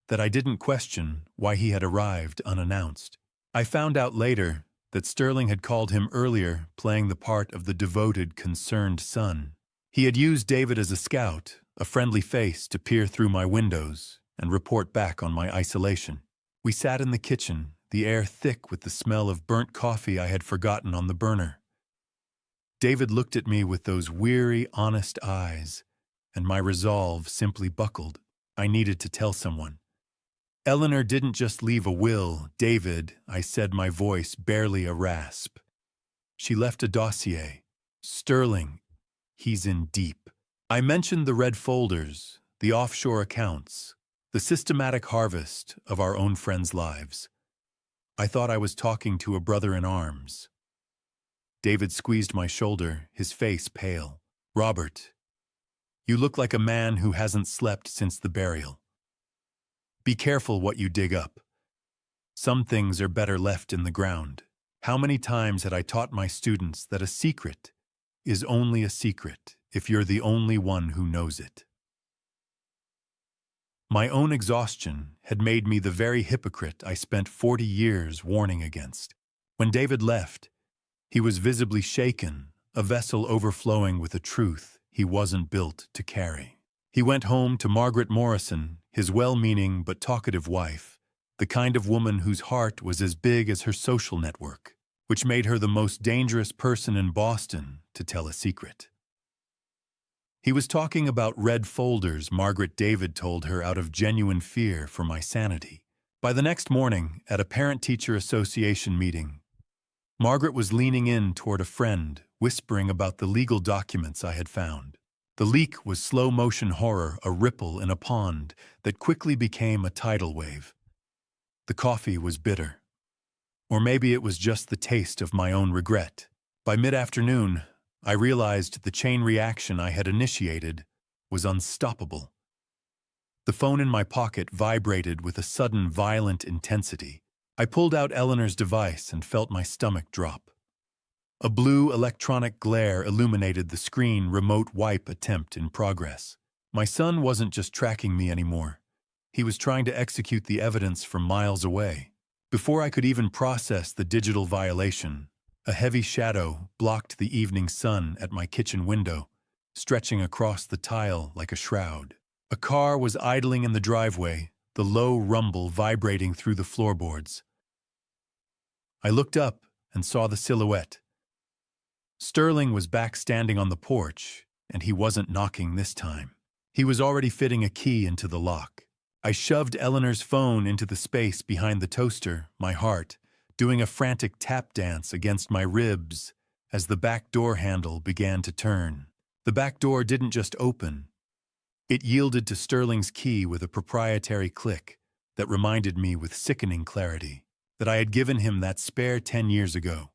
that I didn't question why he had arrived unannounced. I found out later that Sterling had called him earlier, playing the part of the devoted, concerned son. He had used David as a scout, a friendly face to peer through my windows and report back on my isolation. We sat in the kitchen, the air thick with the smell of burnt coffee I had forgotten on the burner. David looked at me with those weary, honest eyes, and my resolve simply buckled. I needed to tell someone. Eleanor didn't just leave a will, David, I said, my voice barely a rasp. She left a dossier. Sterling, he's in deep. I mentioned the red folders, the offshore accounts, the systematic harvest of our own friends' lives. I thought I was talking to a brother in arms. David squeezed my shoulder, his face pale. Robert, you look like a man who hasn't slept since the burial. Be careful what you dig up. Some things are better left in the ground. How many times had I taught my students that a secret is only a secret if you're the only one who knows it? My own exhaustion had made me the very hypocrite I spent 40 years warning against. When David left, he was visibly shaken, a vessel overflowing with a truth he wasn't built to carry. He went home to Margaret Morrison, his well-meaning but talkative wife, the kind of woman whose heart was as big as her social network, which made her the most dangerous person in Boston to tell a secret. He was talking about red folders, Margaret, David told her, out of genuine fear for my sanity. By the next morning, at a parent-teacher association meeting, Margaret was leaning in toward a friend, whispering about the legal documents I had found. The leak was slow-motion horror, a ripple in a pond that quickly became a tidal wave. The coffee was bitter. Or maybe it was just the taste of my own regret. By mid-afternoon, I realized the chain reaction I had initiated was unstoppable. The phone in my pocket vibrated with a sudden violent intensity. I pulled out Eleanor's device and felt my stomach drop. A blue electronic glare illuminated the screen. Remote wipe attempt in progress. My son wasn't just tracking me anymore. He was trying to execute the evidence from miles away. Before I could even process the digital violation, a heavy shadow blocked the evening sun at my kitchen window, stretching across the tile like a shroud. A car was idling in the driveway, the low rumble vibrating through the floorboards. I looked up and saw the silhouette. Sterling was back standing on the porch, and he wasn't knocking this time. He was already fitting a key into the lock. I shoved Eleanor's phone into the space behind the toaster, my heart doing a frantic tap dance against my ribs as the back door handle began to turn. The back door didn't just open. It yielded to Sterling's key with a proprietary click that reminded me with sickening clarity that I had given him that spare 10 years ago,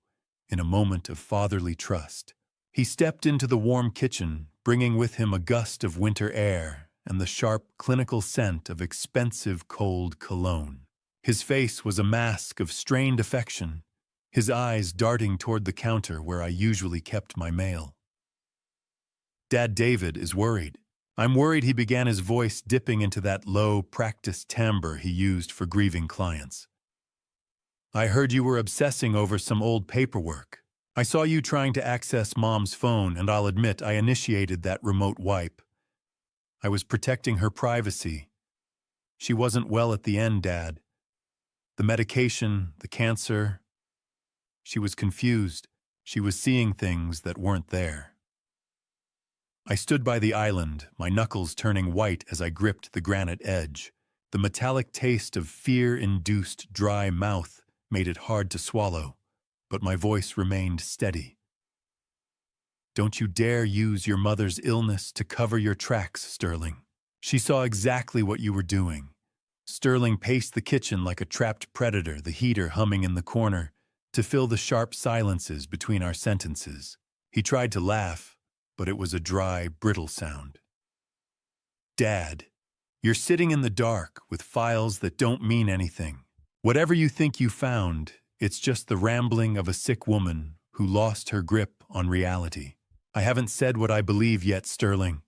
in a moment of fatherly trust. He stepped into the warm kitchen, bringing with him a gust of winter air and the sharp, clinical scent of expensive cold cologne. His face was a mask of strained affection, his eyes darting toward the counter where I usually kept my mail. "Dad, David is worried. I'm worried," he began, his voice dipping into that low, practiced timbre he used for grieving clients. "I heard you were obsessing over some old paperwork. I saw you trying to access Mom's phone, and I'll admit I initiated that remote wipe. I was protecting her privacy. She wasn't well at the end, Dad. The medication, the cancer. She was confused. She was seeing things that weren't there." I stood by the island, my knuckles turning white as I gripped the granite edge. The metallic taste of fear-induced dry mouth made it hard to swallow, but my voice remained steady. "Don't you dare use your mother's illness to cover your tracks, Sterling. She saw exactly what you were doing." Sterling paced the kitchen like a trapped predator, the heater humming in the corner, to fill the sharp silences between our sentences. He tried to laugh, but it was a dry, brittle sound. "Dad, you're sitting in the dark with files that don't mean anything. Whatever you think you found, it's just the rambling of a sick woman who lost her grip on reality. I haven't said what I believe yet, Sterling."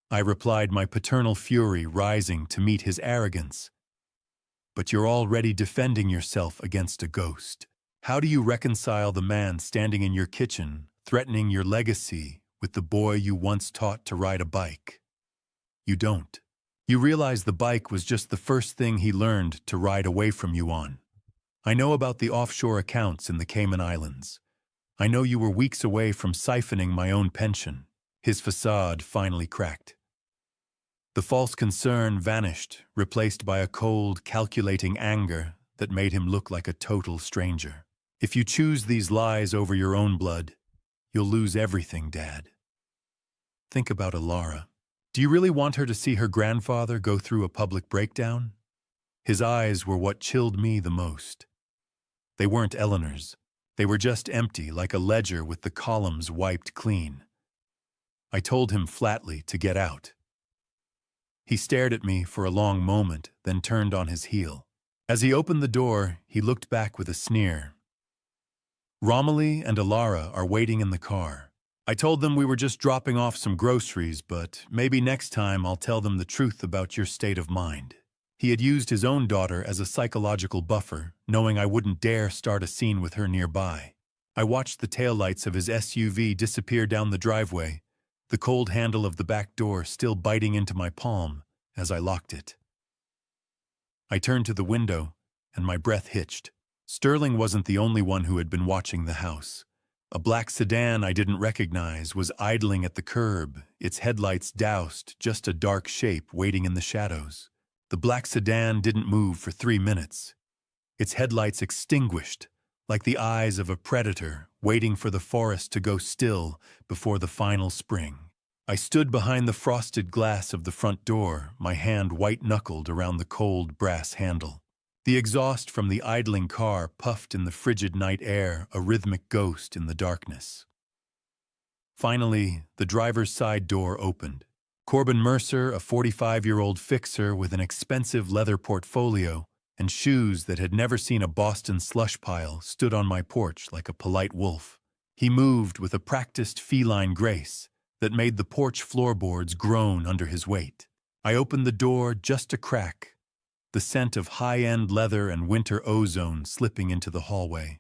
I replied, my paternal fury rising to meet his arrogance. "But you're already defending yourself against a ghost. How do you reconcile the man standing in your kitchen, threatening your legacy, with the boy you once taught to ride a bike? You don't. You realize the bike was just the first thing he learned to ride away from you on. I know about the offshore accounts in the Cayman Islands. I know you were weeks away from siphoning my own pension." His facade finally cracked. The false concern vanished, replaced by a cold, calculating anger that made him look like a total stranger. "If you choose these lies over your own blood, you'll lose everything, Dad. Think about Alara. Do you really want her to see her grandfather go through a public breakdown?" His eyes were what chilled me the most. They weren't Eleanor's. They were just empty, like a ledger with the columns wiped clean. I told him flatly to get out. He stared at me for a long moment, then turned on his heel. As he opened the door, he looked back with a sneer. "Romilly and Alara are waiting in the car. I told them we were just dropping off some groceries, but maybe next time I'll tell them the truth about your state of mind." He had used his own daughter as a psychological buffer, knowing I wouldn't dare start a scene with her nearby. I watched the taillights of his SUV disappear down the driveway, the cold handle of the back door still biting into my palm as I locked it. I turned to the window, and my breath hitched. Sterling wasn't the only one who had been watching the house. A black sedan I didn't recognize was idling at the curb, its headlights doused, just a dark shape waiting in the shadows. The black sedan didn't move for 3 minutes. Its headlights extinguished, like the eyes of a predator waiting for the forest to go still before the final spring. I stood behind the frosted glass of the front door, my hand white-knuckled around the cold brass handle. The exhaust from the idling car puffed in the frigid night air, a rhythmic ghost in the darkness. Finally, the driver's side door opened. Corbin Mercer, a 45-year-old fixer with an expensive leather portfolio and shoes that had never seen a Boston slush pile, stood on my porch like a polite wolf. He moved with a practiced feline grace that made the porch floorboards groan under his weight. I opened the door just a crack, the scent of high-end leather and winter ozone slipping into the hallway.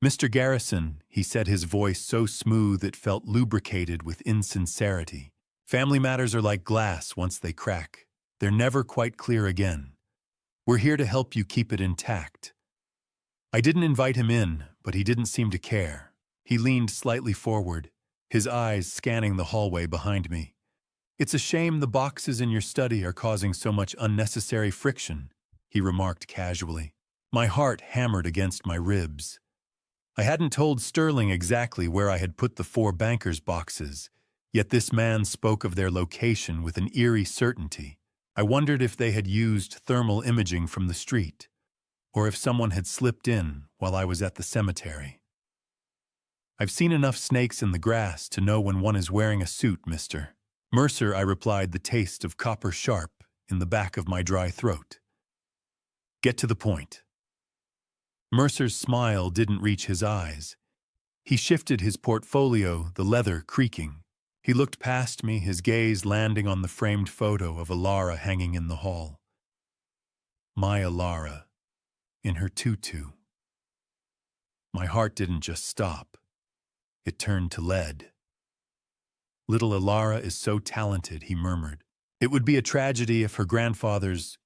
"Mr. Garrison," he said, his voice so smooth it felt lubricated with insincerity. "Family matters are like glass once they crack. They're never quite clear again. We're here to help you keep it intact." I didn't invite him in, but he didn't seem to care. He leaned slightly forward, his eyes scanning the hallway behind me. "It's a shame the boxes in your study are causing so much unnecessary friction," he remarked casually. My heart hammered against my ribs. I hadn't told Sterling exactly where I had put the 4 bankers' boxes, yet this man spoke of their location with an eerie certainty. I wondered if they had used thermal imaging from the street, or if someone had slipped in while I was at the cemetery. "I've seen enough snakes in the grass to know when one is wearing a suit, Mr. Mercer," I replied, the taste of copper sharp in the back of my dry throat. "Get to the point." Mercer's smile didn't reach his eyes. He shifted his portfolio, the leather creaking. He looked past me, his gaze landing on the framed photo of Alara hanging in the hall. My Alara, in her tutu. My heart didn't just stop. It turned to lead. "Little Alara is so talented," he murmured. "It would be a tragedy if her grandfather's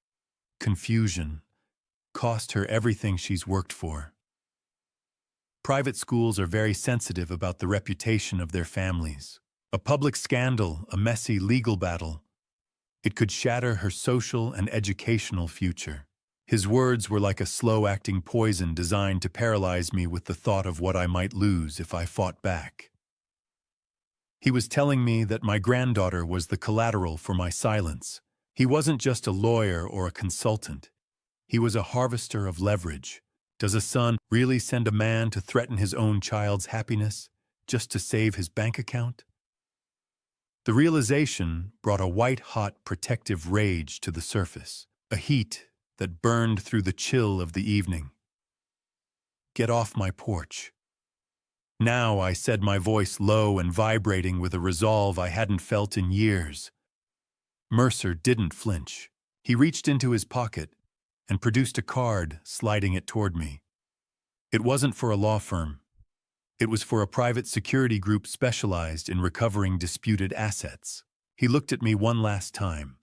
confusion cost her everything she's worked for." Private schools are very sensitive about the reputation of their families. A public scandal, a messy legal battle, it could shatter her social and educational future. His words were like a slow-acting poison designed to paralyze me with the thought of what I might lose if I fought back. He was telling me that my granddaughter was the collateral for my silence. He wasn't just a lawyer or a consultant. He was a harvester of leverage. Does a son really send a man to threaten his own child's happiness just to save his bank account? The realization brought a white-hot protective rage to the surface, a heat that burned through the chill of the evening. "Get off my porch." "Now," I said, my voice low and vibrating with a resolve I hadn't felt in years. Mercer didn't flinch. He reached into his pocket and produced a card, sliding it toward me. It wasn't for a law firm. It was for a private security group specialized in recovering disputed assets. He looked at me one last time,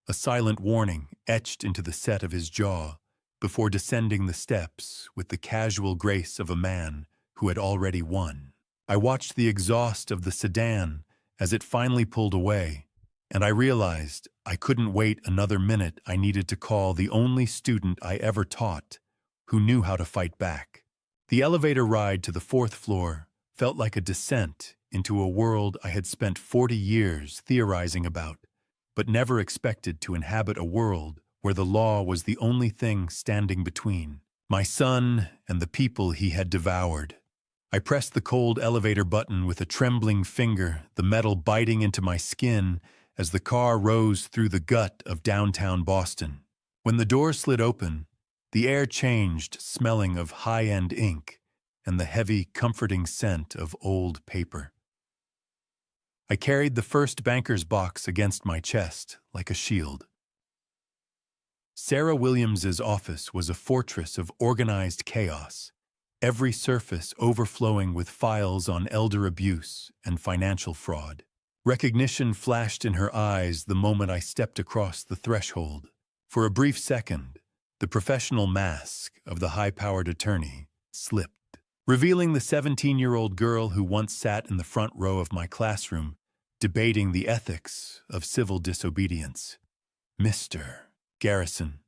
a silent warning etched into the set of his jaw, before descending the steps with the casual grace of a man who had already won. I watched the exhaust of the sedan as it finally pulled away, and I realized I couldn't wait another minute. I needed to call the only student I ever taught who knew how to fight back. The elevator ride to the 4th floor felt like a descent into a world I had spent 40 years theorizing about, but never expected to inhabit a world where the law was the only thing standing between my son and the people he had devoured. I pressed the cold elevator button with a trembling finger, the metal biting into my skin as the car rose through the gut of downtown Boston. When the door slid open, the air changed, smelling of high-end ink and the heavy, comforting scent of old paper. I carried the first banker's box against my chest like a shield. Sarah Williams's office was a fortress of organized chaos, every surface overflowing with files on elder abuse and financial fraud. Recognition flashed in her eyes the moment I stepped across the threshold. For a brief second, the professional mask of the high-powered attorney slipped, revealing the 17-year-old girl who once sat in the front row of my classroom, debating the ethics of civil disobedience. "Mr. Garrison,"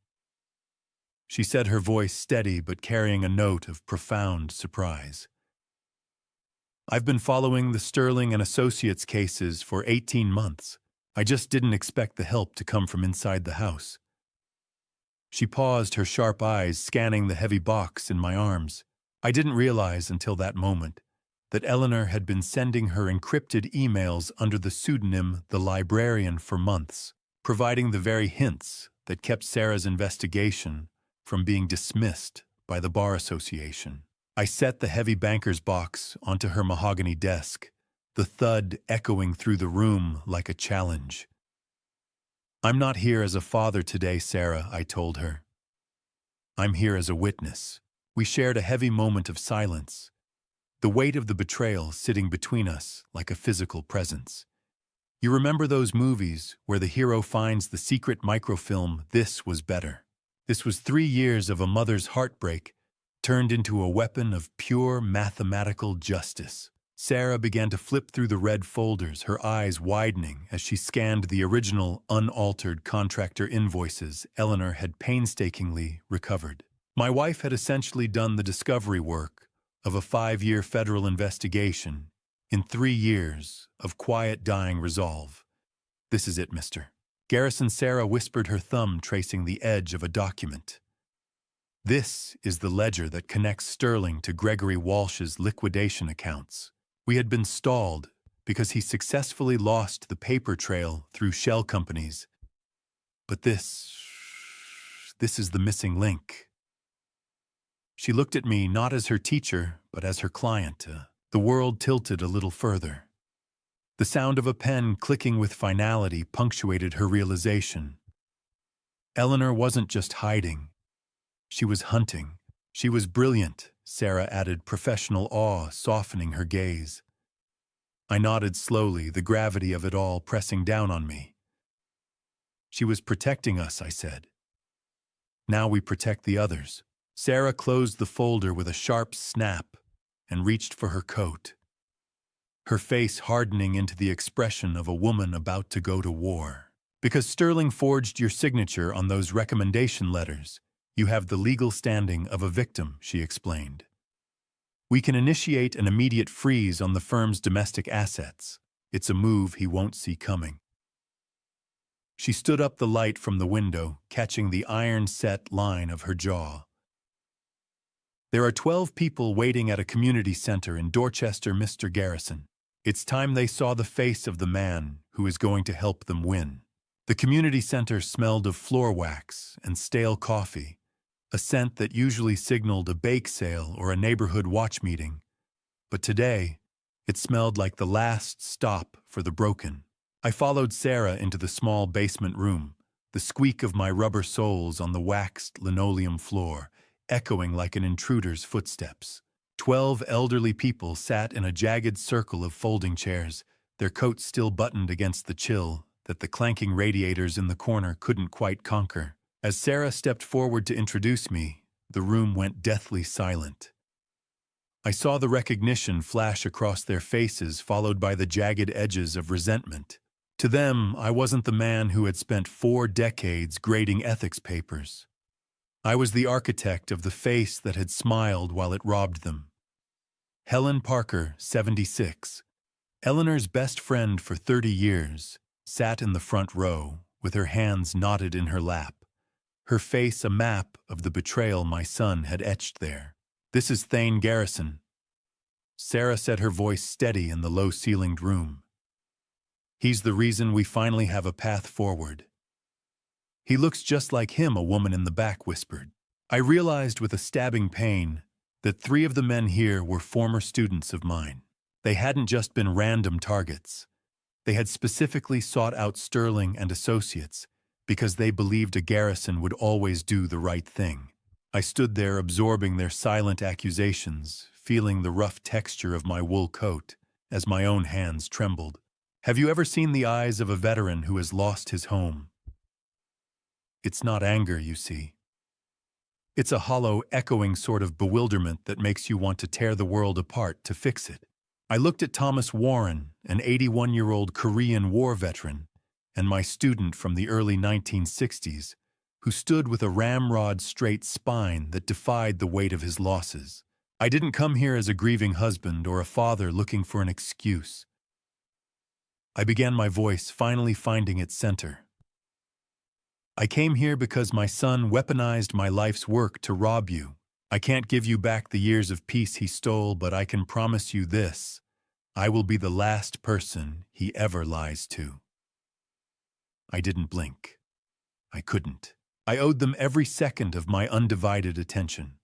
she said, her voice steady but carrying a note of profound surprise. "I've been following the Sterling and Associates cases for 18 months. I just didn't expect the help to come from inside the house." She paused, her sharp eyes scanning the heavy box in my arms. I didn't realize until that moment that Eleanor had been sending her encrypted emails under the pseudonym The Librarian for months, providing the very hints that kept Sarah's investigation from being dismissed by the Bar Association. I set the heavy banker's box onto her mahogany desk, the thud echoing through the room like a challenge. "I'm not here as a father today, Sarah," I told her. "I'm here as a witness." We shared a heavy moment of silence, the weight of the betrayal sitting between us like a physical presence. You remember those movies where the hero finds the secret microfilm? This was better. This was 3 years of a mother's heartbreak turned into a weapon of pure mathematical justice. Sarah began to flip through the red folders, her eyes widening as she scanned the original, unaltered contractor invoices Eleanor had painstakingly recovered. My wife had essentially done the discovery work of a 5-year federal investigation in 3 years of quiet, dying resolve. "This is it, mister." Garrison Sarah whispered, her thumb tracing the edge of a document. "This is the ledger that connects Sterling to Gregory Walsh's liquidation accounts. We had been stalled because he successfully lost the paper trail through shell companies. But this is the missing link." She looked at me not as her teacher, but as her client. The world tilted a little further. The sound of a pen clicking with finality punctuated her realization. Eleanor wasn't just hiding. She was hunting. She was brilliant, Sarah added, professional awe softening her gaze. I nodded slowly, the gravity of it all pressing down on me. "She was protecting us," I said. "Now we protect the others." Sarah closed the folder with a sharp snap and reached for her coat, her face hardening into the expression of a woman about to go to war. "Because Sterling forged your signature on those recommendation letters, you have the legal standing of a victim," she explained. "We can initiate an immediate freeze on the firm's domestic assets. It's a move he won't see coming." She stood up the light from the window, catching the iron-set line of her jaw. "There are 12 people waiting at a community center in Dorchester, Mr. Garrison. It's time they saw the face of the man who is going to help them win." The community center smelled of floor wax and stale coffee, a scent that usually signaled a bake sale or a neighborhood watch meeting. But today, it smelled like the last stop for the broken. I followed Sarah into the small basement room, the squeak of my rubber soles on the waxed linoleum floor, echoing like an intruder's footsteps. 12 elderly people sat in a jagged circle of folding chairs, their coats still buttoned against the chill that the clanking radiators in the corner couldn't quite conquer. As Sarah stepped forward to introduce me, the room went deathly silent. I saw the recognition flash across their faces, followed by the jagged edges of resentment. To them, I wasn't the man who had spent 4 decades grading ethics papers. I was the architect of the face that had smiled while it robbed them. Helen Parker, 76, Eleanor's best friend for 30 years, sat in the front row, with her hands knotted in her lap, her face a map of the betrayal my son had etched there. "This is Thane Garrison." Sarah said, her voice steady in the low-ceilinged room. "He's the reason we finally have a path forward." "He looks just like him," a woman in the back whispered. I realized with a stabbing pain that 3 of the men here were former students of mine. They hadn't just been random targets. They had specifically sought out Sterling and Associates because they believed a Garrison would always do the right thing. I stood there absorbing their silent accusations, feeling the rough texture of my wool coat as my own hands trembled. Have you ever seen the eyes of a veteran who has lost his home? It's not anger, you see. It's a hollow, echoing sort of bewilderment that makes you want to tear the world apart to fix it. I looked at Thomas Warren, an 81-year-old Korean War veteran, and my student from the early 1960s, who stood with a ramrod-straight spine that defied the weight of his losses. I didn't come here as a grieving husband or a father looking for an excuse. I began my voice, finally finding its center. I came here because my son weaponized my life's work to rob you, I can't give you back the years of peace he stole, but I can promise you this. I will be the last person he ever lies to." I didn't blink. I couldn't. I owed them every second of my undivided attention.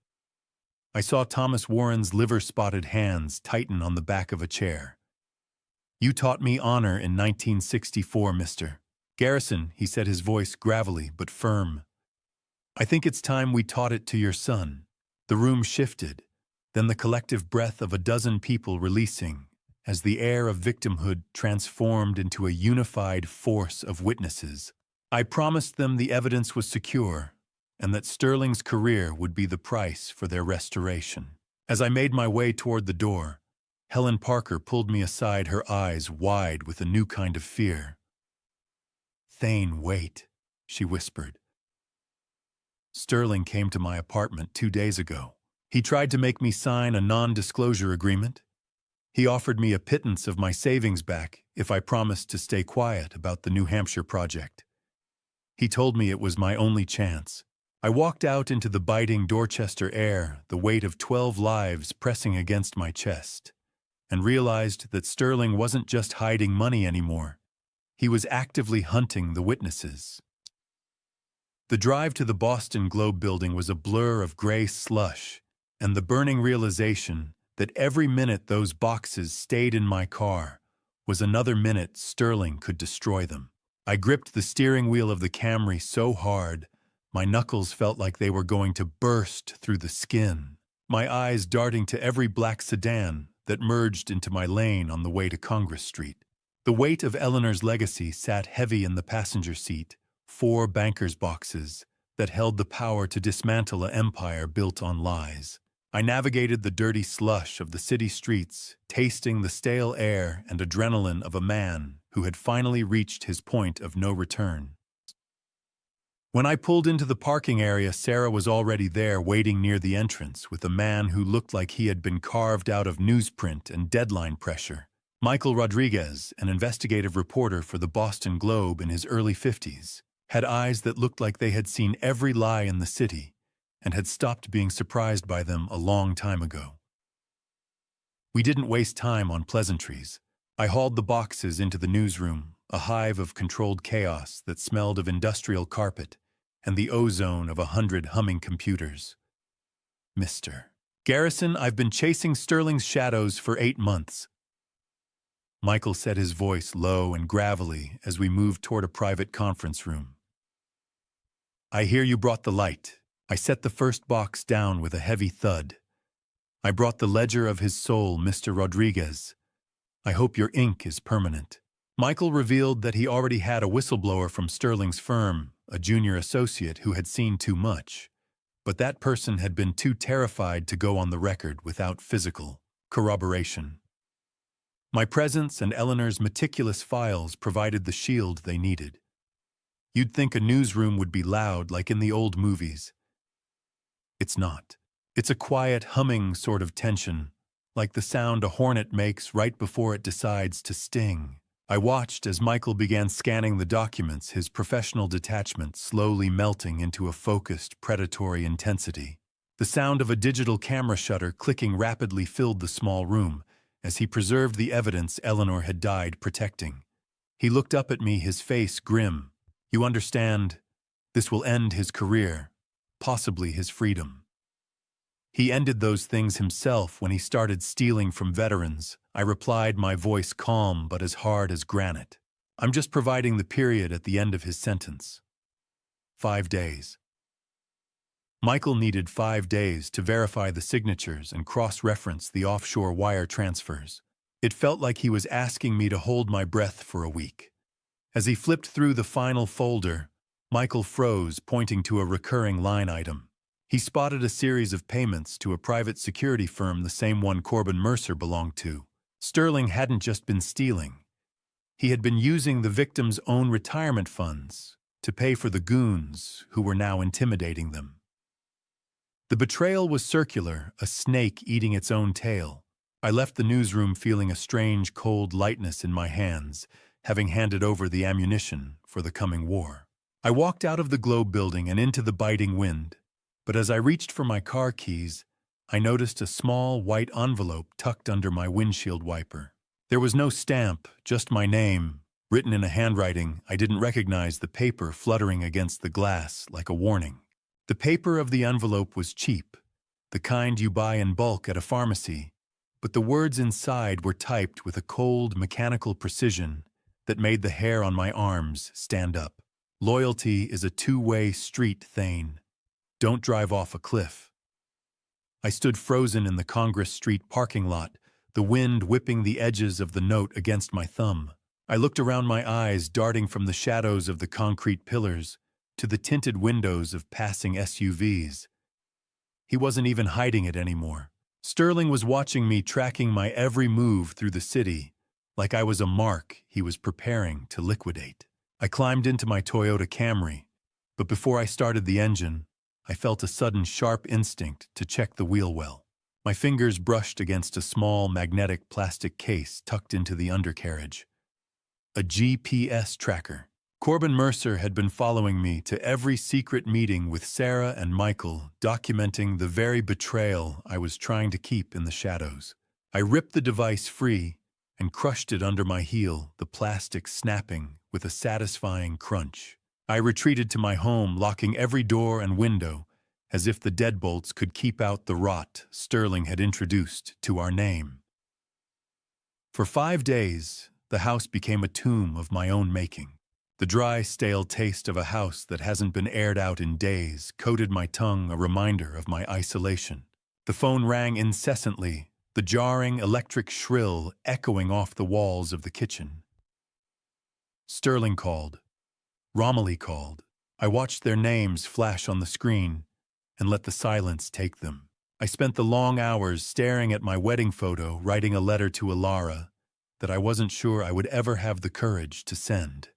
I saw Thomas Warren's liver-spotted hands tighten on the back of a chair. "You taught me honor in 1964, Mr. Garrison," he said, his voice gravelly but firm. "I think it's time we taught it to your son." The room shifted, then the collective breath of a dozen people releasing, as the air of victimhood transformed into a unified force of witnesses. I promised them the evidence was secure, and that Sterling's career would be the price for their restoration. As I made my way toward the door, Helen Parker pulled me aside, her eyes wide with a new kind of fear. "Thane, wait," she whispered. "Sterling came to my apartment 2 days ago. He tried to make me sign a non-disclosure agreement. He offered me a pittance of my savings back if I promised to stay quiet about the New Hampshire project. He told me it was my only chance." I walked out into the biting Dorchester air, the weight of 12 lives pressing against my chest, and realized that Sterling wasn't just hiding money anymore. He was actively hunting the witnesses. The drive to the Boston Globe building was a blur of gray slush, and the burning realization that every minute those boxes stayed in my car was another minute Sterling could destroy them. I gripped the steering wheel of the Camry so hard, my knuckles felt like they were going to burst through the skin, my eyes darting to every black sedan that merged into my lane on the way to Congress Street. The weight of Eleanor's legacy sat heavy in the passenger seat, 4 banker's boxes that held the power to dismantle an empire built on lies. I navigated the dirty slush of the city streets, tasting the stale air and adrenaline of a man who had finally reached his point of no return. When I pulled into the parking area, Sarah was already there, waiting near the entrance with a man who looked like he had been carved out of newsprint and deadline pressure. Michael Rodriguez, an investigative reporter for the Boston Globe in his early 50s, had eyes that looked like they had seen every lie in the city and had stopped being surprised by them a long time ago. We didn't waste time on pleasantries. I hauled the boxes into the newsroom, a hive of controlled chaos that smelled of industrial carpet and the ozone of 100 humming computers. "Mr. Garrison, I've been chasing Sterling's shadows for 8 months. Michael said, his voice low and gravelly as we moved toward a private conference room. "I hear you brought the light." I set the first box down with a heavy thud. "I brought the ledger of his soul, Mr. Rodriguez. I hope your ink is permanent." Michael revealed that he already had a whistleblower from Sterling's firm, a junior associate who had seen too much, but that person had been too terrified to go on the record without physical corroboration. My presence and Eleanor's meticulous files provided the shield they needed. You'd think a newsroom would be loud like in the old movies. It's not. It's a quiet, humming sort of tension, like the sound a hornet makes right before it decides to sting. I watched as Michael began scanning the documents, his professional detachment slowly melting into a focused, predatory intensity. The sound of a digital camera shutter clicking rapidly filled the small room as he preserved the evidence Eleanor had died protecting. He looked up at me, his face grim. "You understand, this will end his career, possibly his freedom. He ended those things himself when he started stealing from veterans." I replied, my voice calm but as hard as granite. "I'm just providing the period at the end of his sentence. 5 days. Michael needed 5 days to verify the signatures and cross-reference the offshore wire transfers. It felt like he was asking me to hold my breath for a week. As he flipped through the final folder, Michael froze, pointing to a recurring line item. He spotted a series of payments to a private security firm, the same one Corbin Mercer belonged to. Sterling hadn't just been stealing. He had been using the victims' own retirement funds to pay for the goons who were now intimidating them. The betrayal was circular, a snake eating its own tail. I left the newsroom feeling a strange, cold lightness in my hands, having handed over the ammunition for the coming war. I walked out of the Globe building and into the biting wind. But as I reached for my car keys, I noticed a small white envelope tucked under my windshield wiper. There was no stamp, just my name, written in a handwriting I didn't recognize, the paper fluttering against the glass like a warning. The paper of the envelope was cheap, the kind you buy in bulk at a pharmacy, but the words inside were typed with a cold, mechanical precision that made the hair on my arms stand up. Loyalty is a two-way street, Thane. Don't drive off a cliff. I stood frozen in the Congress Street parking lot, the wind whipping the edges of the note against my thumb. I looked around, my eyes darting from the shadows of the concrete pillars to the tinted windows of passing SUVs. He wasn't even hiding it anymore. Sterling was watching me, tracking my every move through the city, like I was a mark he was preparing to liquidate. I climbed into my Toyota Camry, but before I started the engine, I felt a sudden sharp instinct to check the wheel well. My fingers brushed against a small magnetic plastic case tucked into the undercarriage. A GPS tracker. Corbin Mercer had been following me to every secret meeting with Sarah and Michael, documenting the very betrayal I was trying to keep in the shadows. I ripped the device free and crushed it under my heel, the plastic snapping with a satisfying crunch. I retreated to my home, locking every door and window, as if the deadbolts could keep out the rot Sterling had introduced to our name. For 5 days, the house became a tomb of my own making. The dry, stale taste of a house that hasn't been aired out in days coated my tongue, a reminder of my isolation. The phone rang incessantly, the jarring electric shrill echoing off the walls of the kitchen. Sterling called. Romilly called. I watched their names flash on the screen and let the silence take them. I spent the long hours staring at my wedding photo, writing a letter to Alara that I wasn't sure I would ever have the courage to send.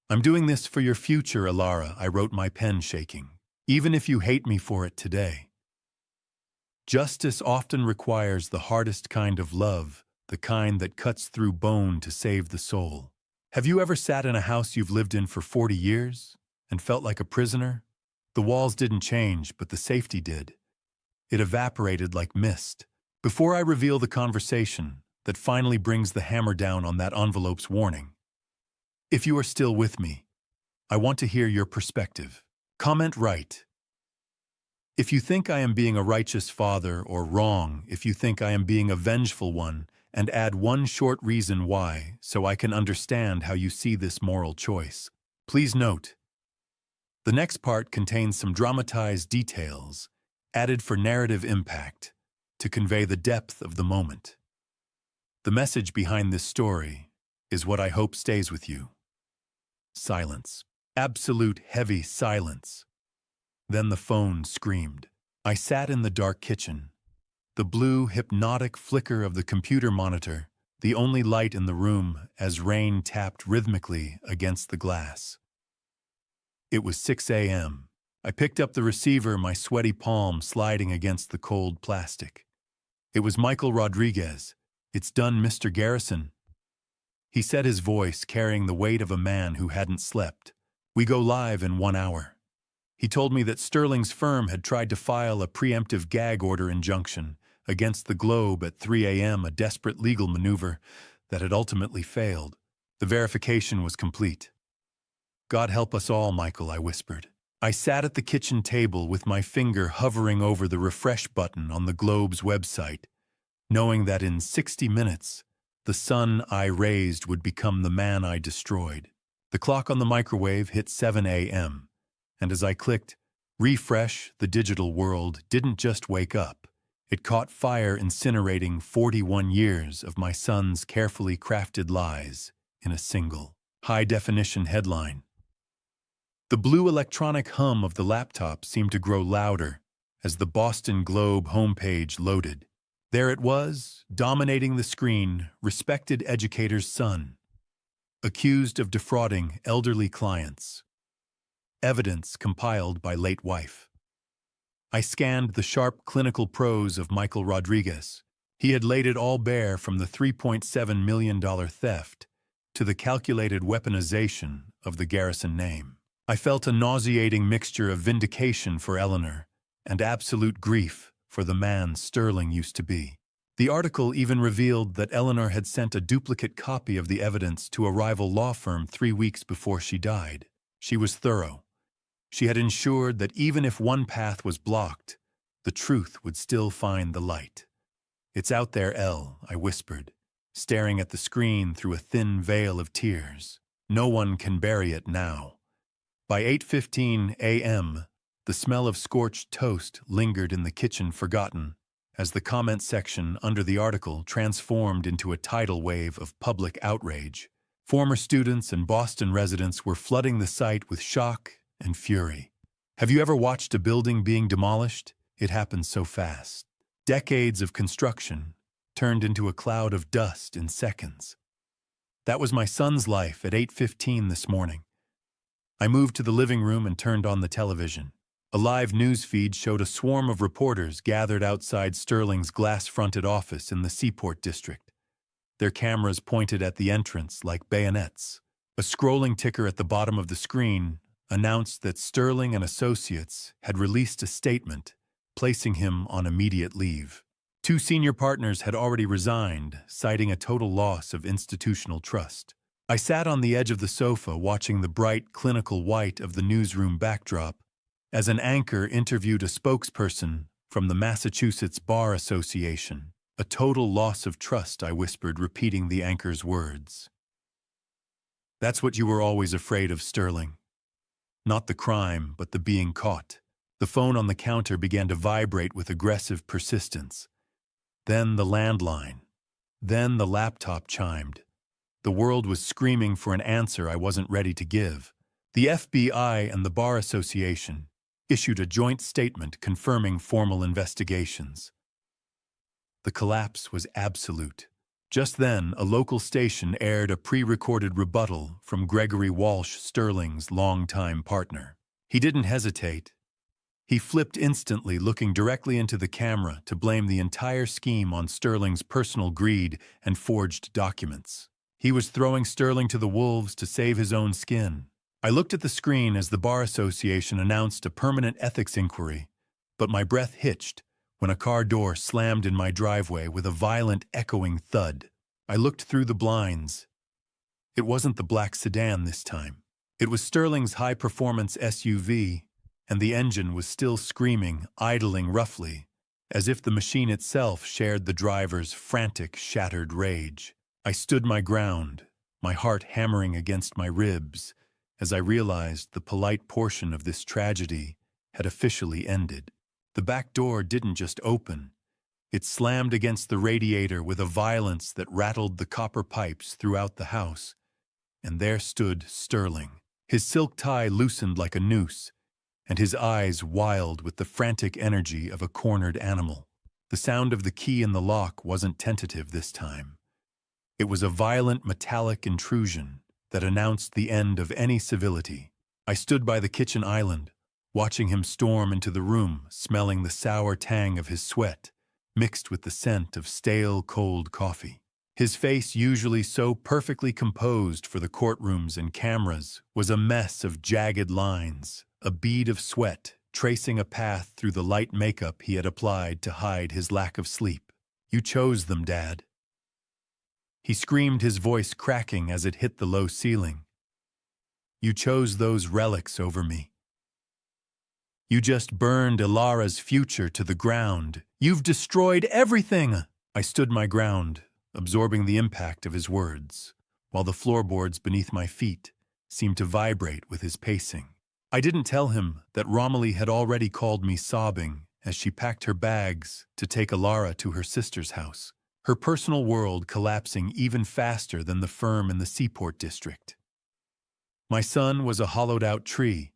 "I'm doing this for your future, Alara," I wrote, my pen shaking. "Even if you hate me for it today. Justice often requires the hardest kind of love, the kind that cuts through bone to save the soul. Have you ever sat in a house you've lived in for 40 years and felt like a prisoner? The walls didn't change, but the safety did. It evaporated like mist. Before I reveal the conversation that finally brings the hammer down on that envelope's warning, if you are still with me, I want to hear your perspective. Comment right if you think I am being a righteous father, or wrong if you think I am being a vengeful one, and add one short reason why so I can understand how you see this moral choice. Please note, the next part contains some dramatized details added for narrative impact to convey the depth of the moment. The message behind this story is what I hope stays with you. Silence. Absolute heavy silence. Then the phone screamed. I sat in the dark kitchen. The blue, hypnotic flicker of the computer monitor, the only light in the room as rain tapped rhythmically against the glass. It was 6 a.m. I picked up the receiver, my sweaty palm sliding against the cold plastic. It was Michael Rodriguez. "It's done, Mr. Garrison," he said, his voice carrying the weight of a man who hadn't slept. "We go live in 1 hour." He told me that Sterling's firm had tried to file a preemptive gag order injunction against the Globe at 3 a.m., a desperate legal maneuver that had ultimately failed. The verification was complete. "God help us all, Michael," I whispered. I sat at the kitchen table with my finger hovering over the refresh button on the Globe's website, knowing that in 60 minutes, the son I raised would become the man I destroyed. The clock on the microwave hit 7 a.m., and as I clicked refresh, the digital world didn't just wake up. It caught fire, incinerating 41 years of my son's carefully crafted lies in a single, high-definition headline. The blue electronic hum of the laptop seemed to grow louder as the Boston Globe homepage loaded. There it was, dominating the screen, respected educator's son, accused of defrauding elderly clients. Evidence compiled by late wife. I scanned the sharp clinical prose of Michael Rodriguez. He had laid it all bare, from the $3.7 million theft to the calculated weaponization of the Garrison name. I felt a nauseating mixture of vindication for Eleanor and absolute grief for the man Sterling used to be. The article even revealed that Eleanor had sent a duplicate copy of the evidence to a rival law firm 3 weeks before she died. She was thorough. She had ensured that even if one path was blocked, the truth would still find the light. "It's out there, Elle," I whispered, staring at the screen through a thin veil of tears. "No one can bury it now." By 8:15 a.m., the smell of scorched toast lingered in the kitchen forgotten, as the comment section under the article transformed into a tidal wave of public outrage. Former students and Boston residents were flooding the site with shock and fury. Have you ever watched a building being demolished? It happens so fast. Decades of construction turned into a cloud of dust in seconds. That was my son's life at 8:15 this morning. I moved to the living room and turned on the television. A live news feed showed a swarm of reporters gathered outside Sterling's glass-fronted office in the Seaport district. Their cameras pointed at the entrance like bayonets. A scrolling ticker at the bottom of the screen announced that Sterling and Associates had released a statement placing him on immediate leave. 2 senior partners had already resigned, citing a total loss of institutional trust. I sat on the edge of the sofa watching the bright, clinical white of the newsroom backdrop as an anchor interviewed a spokesperson from the Massachusetts Bar Association. "A total loss of trust," I whispered, repeating the anchor's words. "That's what you were always afraid of, Sterling. Not the crime, but the being caught." The phone on the counter began to vibrate with aggressive persistence. Then the landline. Then the laptop chimed. The world was screaming for an answer I wasn't ready to give. The FBI and the Bar Association issued a joint statement confirming formal investigations. The collapse was absolute. Just then, a local station aired a pre-recorded rebuttal from Gregory Walsh, Sterling's longtime partner. He didn't hesitate. He flipped instantly, looking directly into the camera to blame the entire scheme on Sterling's personal greed and forged documents. He was throwing Sterling to the wolves to save his own skin. I looked at the screen as the Bar Association announced a permanent ethics inquiry, but my breath hitched when a car door slammed in my driveway with a violent, echoing thud. I looked through the blinds. It wasn't the black sedan this time. It was Sterling's high-performance SUV, and the engine was still screaming, idling roughly, as if the machine itself shared the driver's frantic, shattered rage. I stood my ground, my heart hammering against my ribs, as I realized the polite portion of this tragedy had officially ended. The back door didn't just open. It slammed against the radiator with a violence that rattled the copper pipes throughout the house. And there stood Sterling, his silk tie loosened like a noose, and his eyes wild with the frantic energy of a cornered animal. The sound of the key in the lock wasn't tentative this time. It was a violent metallic intrusion that announced the end of any civility. I stood by the kitchen island, watching him storm into the room, smelling the sour tang of his sweat, mixed with the scent of stale, cold coffee. His face, usually so perfectly composed for the courtrooms and cameras, was a mess of jagged lines, a bead of sweat tracing a path through the light makeup he had applied to hide his lack of sleep. "You chose them, Dad." He screamed, his voice cracking as it hit the low ceiling. "You chose those relics over me. You just burned Ilara's future to the ground. You've destroyed everything!" I stood my ground, absorbing the impact of his words, while the floorboards beneath my feet seemed to vibrate with his pacing. I didn't tell him that Romilly had already called me sobbing as she packed her bags to take Ilara to her sister's house, her personal world collapsing even faster than the firm in the Seaport district. My son was a hollowed-out tree,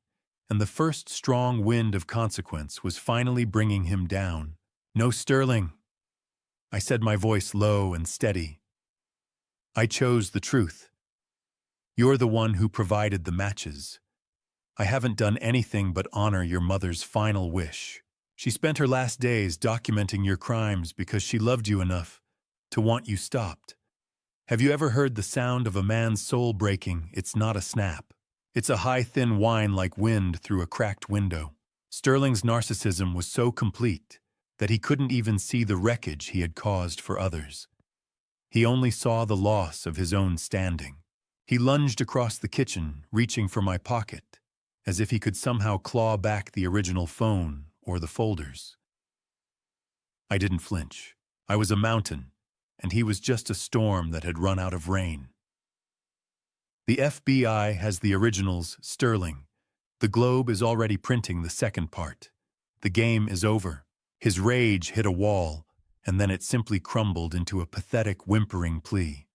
and the first strong wind of consequence was finally bringing him down. "No, Sterling," I said, my voice low and steady. "I chose the truth. You're the one who provided the matches. I haven't done anything but honor your mother's final wish. She spent her last days documenting your crimes because she loved you enough to want you stopped. Have you ever heard the sound of a man's soul breaking? It's not a snap. It's a high, thin whine like wind through a cracked window. Sterling's narcissism was so complete that he couldn't even see the wreckage he had caused for others. He only saw the loss of his own standing. He lunged across the kitchen, reaching for my pocket, as if he could somehow claw back the original phone or the folders. I didn't flinch. I was a mountain, and he was just a storm that had run out of rain. The FBI has the originals, Sterling. The Globe is already printing the second part. The game is over. His rage hit a wall, and then it simply crumbled into a pathetic, whimpering plea.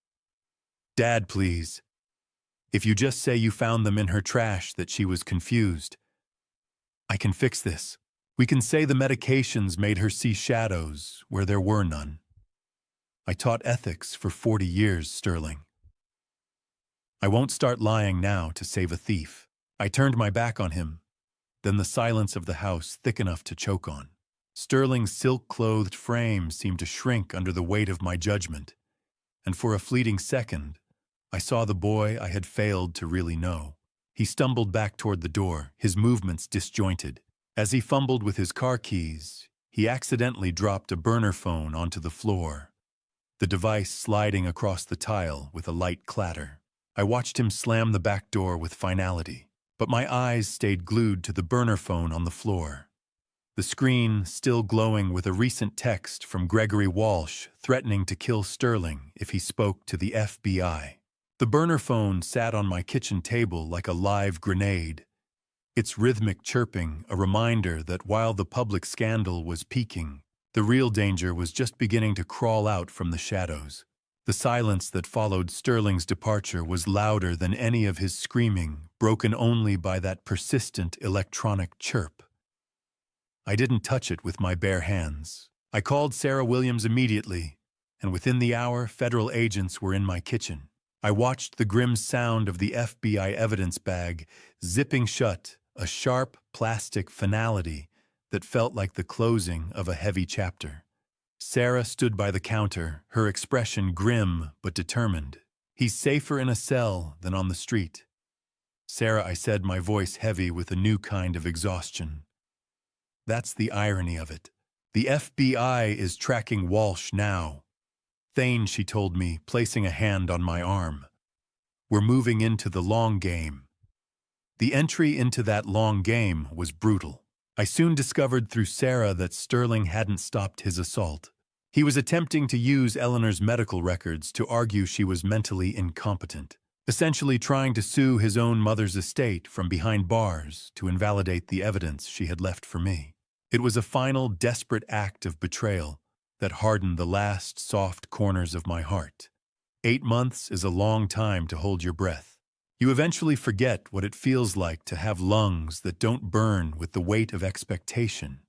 "Dad, please. If you just say you found them in her trash, that she was confused. I can fix this. We can say the medications made her see shadows where there were none. I taught ethics for 40 years, Sterling. I won't start lying now to save a thief." I turned my back on him, then the silence of the house thick enough to choke on. Sterling's silk-clothed frame seemed to shrink under the weight of my judgment, and for a fleeting second, I saw the boy I had failed to really know. He stumbled back toward the door, his movements disjointed. As he fumbled with his car keys, he accidentally dropped a burner phone onto the floor, the device sliding across the tile with a light clatter. I watched him slam the back door with finality, but my eyes stayed glued to the burner phone on the floor. The screen still glowing with a recent text from Gregory Walsh threatening to kill Sterling if he spoke to the FBI. The burner phone sat on my kitchen table like a live grenade, its rhythmic chirping a reminder that while the public scandal was peaking, the real danger was just beginning to crawl out from the shadows. The silence that followed Sterling's departure was louder than any of his screaming, broken only by that persistent electronic chirp. I didn't touch it with my bare hands. I called Sarah Williams immediately, and within the hour, federal agents were in my kitchen. I watched the grim sound of the FBI evidence bag zipping shut, a sharp plastic finality that felt like the closing of a heavy chapter. Sarah stood by the counter, her expression grim but determined. "He's safer in a cell than on the street." "Sarah," I said, my voice heavy with a new kind of exhaustion. "That's the irony of it. The FBI is tracking Walsh now." "Thane," she told me, placing a hand on my arm. "We're moving into the long game." The entry into that long game was brutal. I soon discovered through Sarah that Sterling hadn't stopped his assault. He was attempting to use Eleanor's medical records to argue she was mentally incompetent, essentially trying to sue his own mother's estate from behind bars to invalidate the evidence she had left for me. It was a final, desperate act of betrayal that hardened the last soft corners of my heart. 8 months is a long time to hold your breath. You eventually forget what it feels like to have lungs that don't burn with the weight of expectation.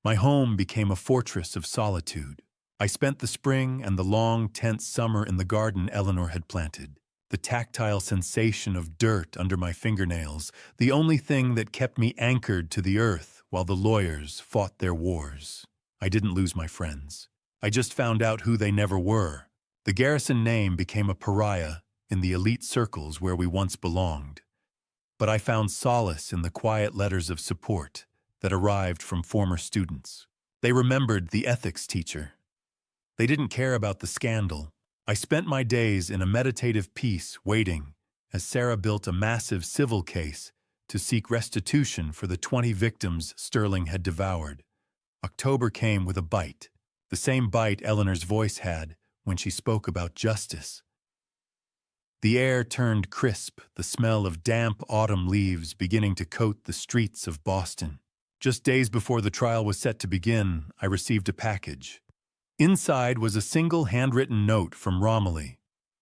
My home became a fortress of solitude. I spent the spring and the long, tense summer in the garden Eleanor had planted. The tactile sensation of dirt under my fingernails, the only thing that kept me anchored to the earth while the lawyers fought their wars. I didn't lose my friends. I just found out who they never were. The Garrison name became a pariah in the elite circles where we once belonged. But I found solace in the quiet letters of support that arrived from former students. They remembered the ethics teacher. They didn't care about the scandal. I spent my days in a meditative peace waiting as Sarah built a massive civil case to seek restitution for the 20 victims Sterling had devoured. October came with a bite, the same bite Eleanor's voice had when she spoke about justice. The air turned crisp, the smell of damp autumn leaves beginning to coat the streets of Boston. Just days before the trial was set to begin, I received a package. Inside was a single handwritten note from Romilly.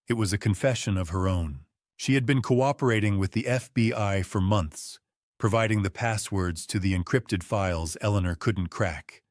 It was a confession of her own. She had been cooperating with the FBI for months, providing the passwords to the encrypted files Eleanor couldn't crack.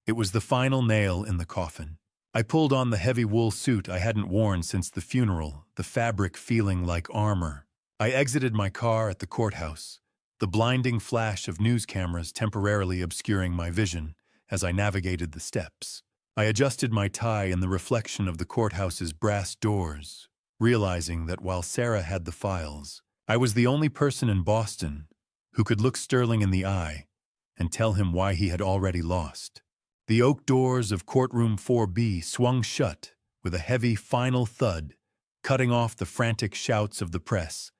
It was the final nail in the coffin. I pulled on the heavy wool suit I hadn't worn since the funeral, the fabric feeling like armor. I exited my car at the courthouse, the blinding flash of news cameras temporarily obscuring my vision as I navigated the steps. I adjusted my tie in the reflection of the courthouse's brass doors, realizing that while Sarah had the files, I was the only person in Boston who could look Sterling in the eye and tell him why he had already lost. The oak doors of courtroom 4B swung shut with a heavy final thud, cutting off the frantic shouts of the press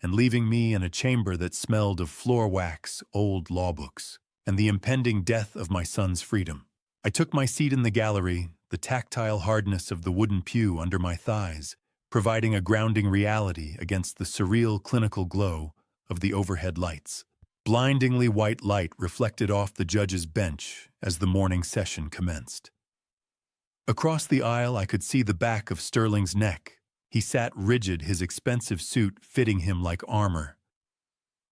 and leaving me in a chamber that smelled of floor wax, old law books, and the impending death of my son's freedom. I took my seat in the gallery, the tactile hardness of the wooden pew under my thighs, providing a grounding reality against the surreal clinical glow of the overhead lights. Blindingly white light reflected off the judge's bench as the morning session commenced. Across the aisle, I could see the back of Sterling's neck. He sat rigid, his expensive suit fitting him like armor.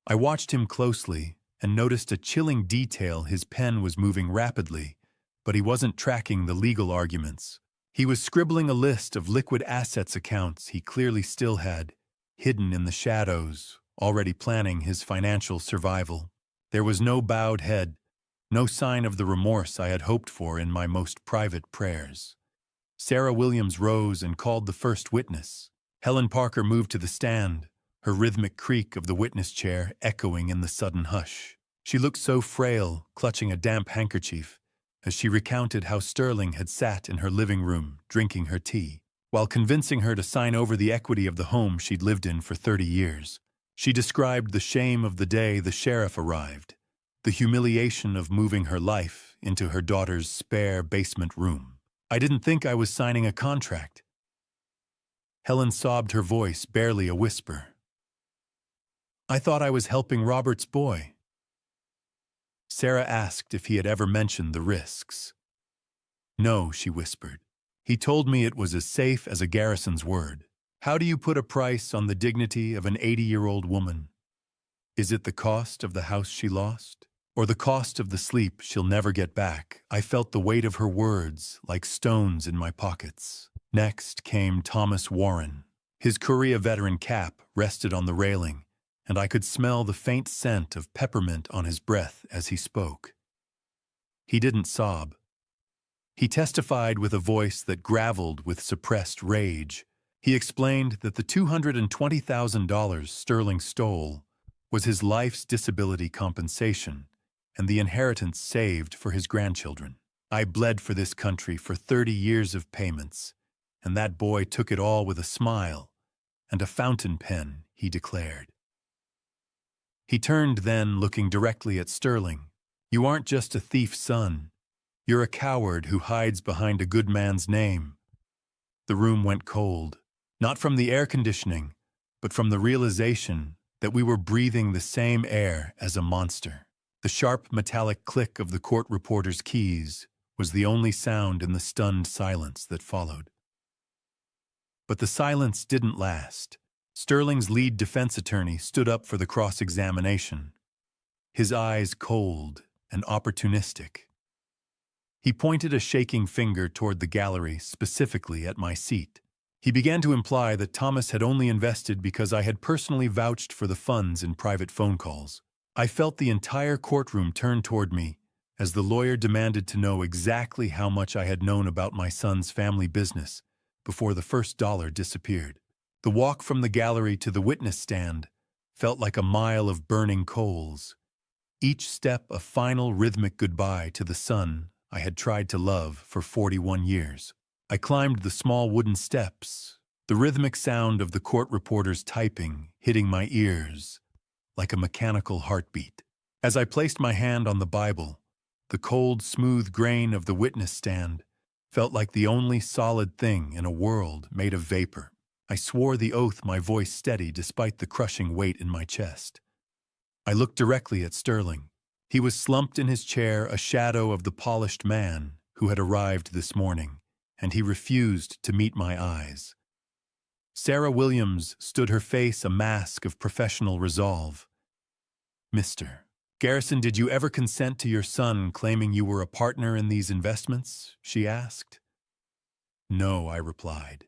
I watched him closely and noticed a chilling detail. His pen was moving rapidly, but he wasn't tracking the legal arguments. He was scribbling a list of liquid assets accounts he clearly still had, hidden in the shadows, already planning his financial survival. There was no bowed head, no sign of the remorse I had hoped for in my most private prayers. Sarah Williams rose and called the first witness. Helen Parker moved to the stand, her rhythmic creak of the witness chair echoing in the sudden hush. She looked so frail, clutching a damp handkerchief, as she recounted how Sterling had sat in her living room, drinking her tea, while convincing her to sign over the equity of the home she'd lived in for 30 years. She described the shame of the day the sheriff arrived, the humiliation of moving her life into her daughter's spare basement room. I didn't think I was signing a contract. Helen sobbed, her voice barely a whisper. I thought I was helping Robert's boy. Sarah asked if he had ever mentioned the risks. No, she whispered. He told me it was as safe as a garrison's word. How do you put a price on the dignity of an 80-year-old woman? Is it the cost of the house she lost? Or the cost of the sleep she'll never get back? I felt the weight of her words like stones in my pockets. Next came Thomas Warren. His Korea veteran cap rested on the railing, and I could smell the faint scent of peppermint on his breath as he spoke. He didn't sob. He testified with a voice that graveled with suppressed rage. He explained that the $220,000 Sterling stole was his life's disability compensation and the inheritance saved for his grandchildren. I bled for this country for 30 years of payments, and that boy took it all with a smile and a fountain pen, he declared. He turned then, looking directly at Sterling. You aren't just a thief's son. You're a coward who hides behind a good man's name. The room went cold, not from the air conditioning, but from the realization that we were breathing the same air as a monster. The sharp metallic click of the court reporter's keys was the only sound in the stunned silence that followed. But the silence didn't last. Sterling's lead defense attorney stood up for the cross-examination, his eyes cold and opportunistic. He pointed a shaking finger toward the gallery, specifically at my seat. He began to imply that Thomas had only invested because I had personally vouched for the funds in private phone calls. I felt the entire courtroom turn toward me as the lawyer demanded to know exactly how much I had known about my son's family business before the first dollar disappeared. The walk from the gallery to the witness stand felt like a mile of burning coals, each step a final rhythmic goodbye to the son I had tried to love for 41 years. I climbed the small wooden steps, the rhythmic sound of the court reporter's typing hitting my ears like a mechanical heartbeat. As I placed my hand on the Bible, the cold, smooth grain of the witness stand felt like the only solid thing in a world made of vapor. I swore the oath, my voice steady despite the crushing weight in my chest. I looked directly at Sterling. He was slumped in his chair, a shadow of the polished man who had arrived this morning, and he refused to meet my eyes. Sarah Williams stood, her face a mask of professional resolve. Mr. Garrison, did you ever consent to your son claiming you were a partner in these investments? She asked. No, I replied,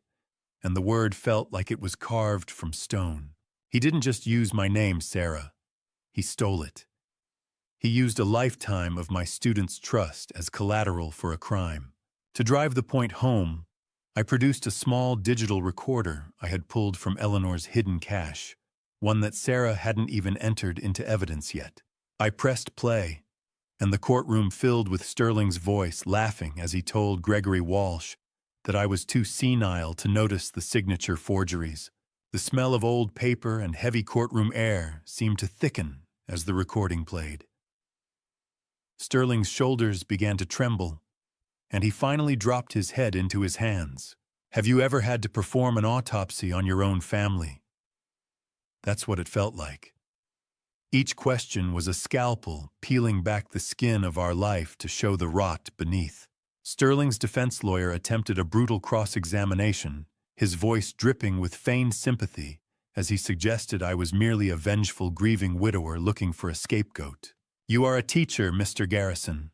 and the word felt like it was carved from stone. He didn't just use my name, Sarah. He stole it. He used a lifetime of my students' trust as collateral for a crime. To drive the point home, I produced a small digital recorder I had pulled from Eleanor's hidden cache. one that Sarah hadn't even entered into evidence yet. I pressed play, and the courtroom filled with Sterling's voice laughing as he told Gregory Walsh that I was too senile to notice the signature forgeries. The smell of old paper and heavy courtroom air seemed to thicken as the recording played. Sterling's shoulders began to tremble, and he finally dropped his head into his hands. Have you ever had to perform an autopsy on your own family? That's what it felt like. Each question was a scalpel peeling back the skin of our life to show the rot beneath. Sterling's defense lawyer attempted a brutal cross-examination, his voice dripping with feigned sympathy as he suggested I was merely a vengeful, grieving widower looking for a scapegoat. You are a teacher, Mr. Garrison.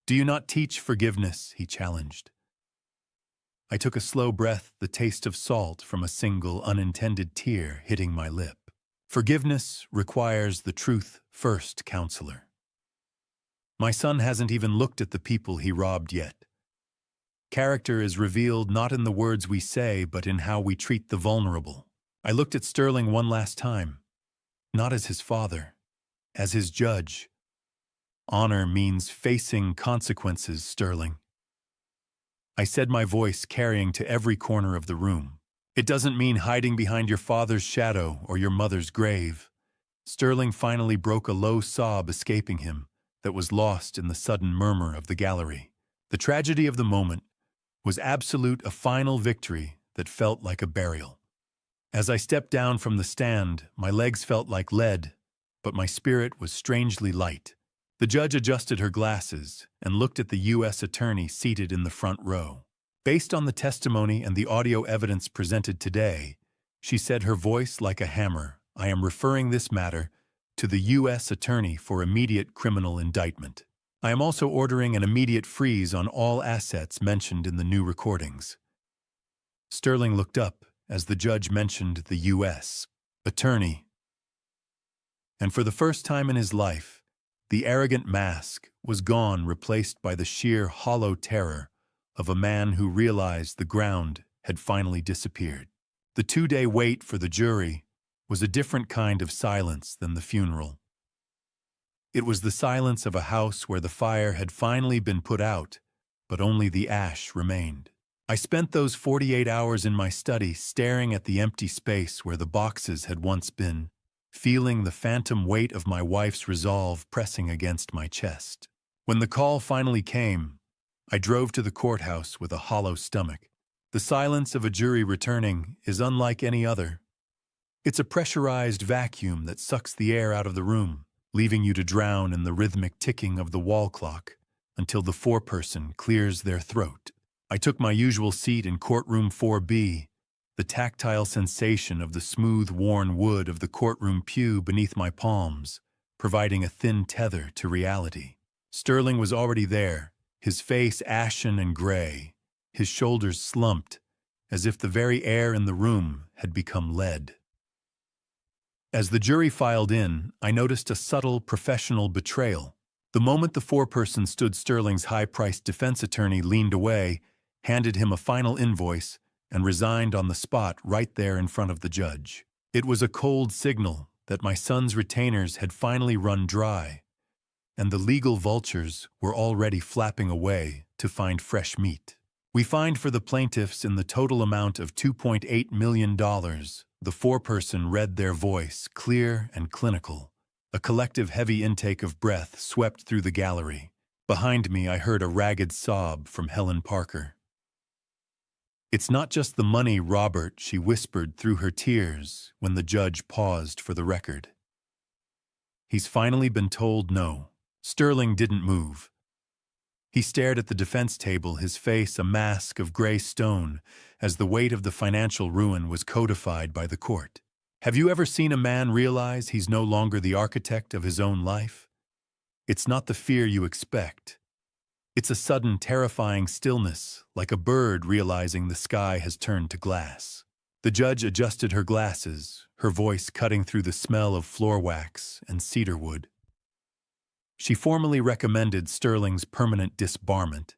Do you not teach forgiveness? He challenged. I took a slow breath, the taste of salt from a single unintended tear hitting my lip. Forgiveness requires the truth first, counselor. My son hasn't even looked at the people he robbed yet. Character is revealed not in the words we say, but in how we treat the vulnerable. I looked at Sterling one last time, not as his father, as his judge. Honor means facing consequences, Sterling. I said, my voice carrying to every corner of the room. It doesn't mean hiding behind your father's shadow or your mother's grave. Sterling finally broke a low sob escaping him that was lost in the sudden murmur of the gallery. The tragedy of the moment was absolute, a final victory that felt like a burial. As I stepped down from the stand, my legs felt like lead, but my spirit was strangely light. The judge adjusted her glasses and looked at the U.S. attorney seated in the front row. Based on the testimony and the audio evidence presented today, she said, her voice like a hammer, I am referring this matter to the U.S. attorney for immediate criminal indictment. I am also ordering an immediate freeze on all assets mentioned in the new recordings. Sterling looked up as the judge mentioned the U.S. attorney. And for the first time in his life, the arrogant mask was gone, replaced by the sheer hollow terror of a man who realized the ground had finally disappeared. The 2-day wait for the jury was a different kind of silence than the funeral. It was the silence of a house where the fire had finally been put out, but only the ash remained. I spent those 48 hours in my study staring at the empty space where the boxes had once been, feeling the phantom weight of my wife's resolve pressing against my chest. When the call finally came, I drove to the courthouse with a hollow stomach. The silence of a jury returning is unlike any other. It's a pressurized vacuum that sucks the air out of the room, leaving you to drown in the rhythmic ticking of the wall clock until the foreperson clears their throat. I took my usual seat in courtroom 4B, the tactile sensation of the smooth, worn wood of the courtroom pew beneath my palms, providing a thin tether to reality. Sterling was already there, his face ashen and gray, his shoulders slumped, as if the very air in the room had become lead. As the jury filed in, I noticed a subtle professional betrayal. The moment the foreperson stood, Sterling's high-priced defense attorney leaned away, handed him a final invoice, and resigned on the spot right there in front of the judge. It was a cold signal that my son's retainers had finally run dry, and the legal vultures were already flapping away to find fresh meat. We fined for the plaintiffs in the total amount of $2.8 million. The foreperson read their voice, clear and clinical. A collective heavy intake of breath swept through the gallery. Behind me, I heard a ragged sob from Helen Parker. It's not just the money, Robert, she whispered through her tears when the judge paused for the record. He's finally been told no. Sterling didn't move. He stared at the defense table, his face a mask of gray stone, as the weight of the financial ruin was codified by the court. Have you ever seen a man realize he's no longer the architect of his own life? It's not the fear you expect. It's a sudden, terrifying stillness, like a bird realizing the sky has turned to glass. The judge adjusted her glasses, her voice cutting through the smell of floor wax and cedar wood. She formally recommended Sterling's permanent disbarment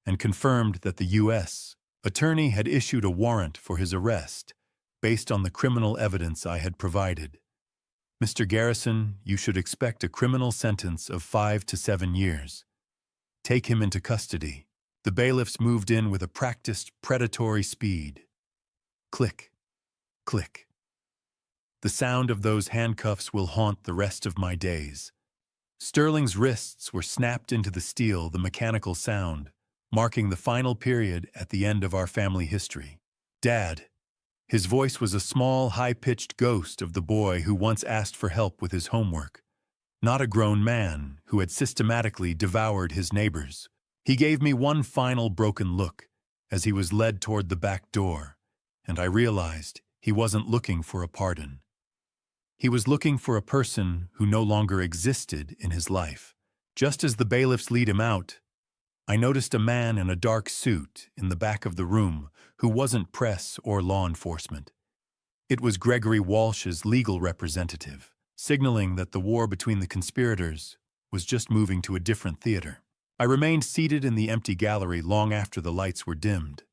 and confirmed that the U.S. attorney had issued a warrant for his arrest based on the criminal evidence I had provided. Mr. Garrison, you should expect a criminal sentence of 5 to 7 years. Take him into custody. The bailiffs moved in with a practiced, predatory speed. Click, click. The sound of those handcuffs will haunt the rest of my days. Sterling's wrists were snapped into the steel, the mechanical sound, marking the final period at the end of our family history. Dad. His voice was a small, high-pitched ghost of the boy who once asked for help with his homework, not a grown man who had systematically devoured his neighbors. He gave me one final broken look as he was led toward the back door, and I realized he wasn't looking for a pardon. He was looking for a person who no longer existed in his life. Just as the bailiffs lead him out, I noticed a man in a dark suit in the back of the room who wasn't press or law enforcement. It was Gregory Walsh's legal representative, signaling that the war between the conspirators was just moving to a different theater. I remained seated in the empty gallery long after the lights were dimmed,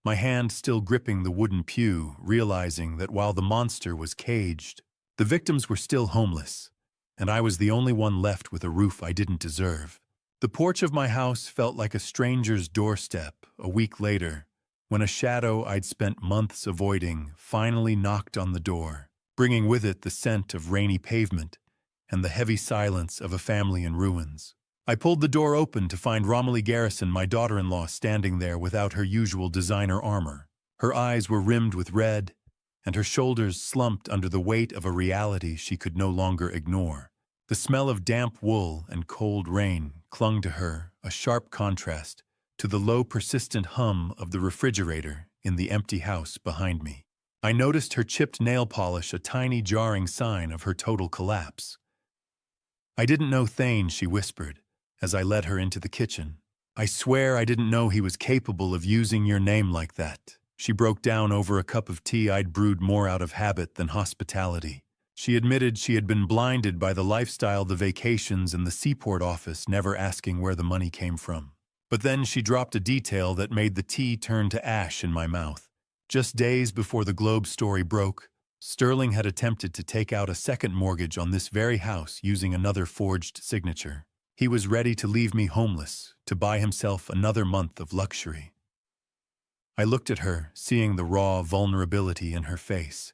my hand still gripping the wooden pew, realizing that while the monster was caged, the victims were still homeless, and I was the only one left with a roof I didn't deserve. The porch of my house felt like a stranger's doorstep a week later, when a shadow I'd spent months avoiding finally knocked on the door, bringing with it the scent of rainy pavement and the heavy silence of a family in ruins. I pulled the door open to find Romilly Garrison, my daughter-in-law, standing there without her usual designer armor. Her eyes were rimmed with red, and her shoulders slumped under the weight of a reality she could no longer ignore. The smell of damp wool and cold rain clung to her, a sharp contrast to the low, persistent hum of the refrigerator in the empty house behind me. I noticed her chipped nail polish, a tiny jarring sign of her total collapse. "I didn't know Thane," she whispered, as I led her into the kitchen. "I swear I didn't know he was capable of using your name like that." She broke down over a cup of tea I'd brewed more out of habit than hospitality. She admitted she had been blinded by the lifestyle, the vacations, and the seaport office, never asking where the money came from. But then she dropped a detail that made the tea turn to ash in my mouth. Just days before the Globe story broke, Sterling had attempted to take out a second mortgage on this very house using another forged signature. He was ready to leave me homeless, to buy himself another month of luxury. I looked at her, seeing the raw vulnerability in her face.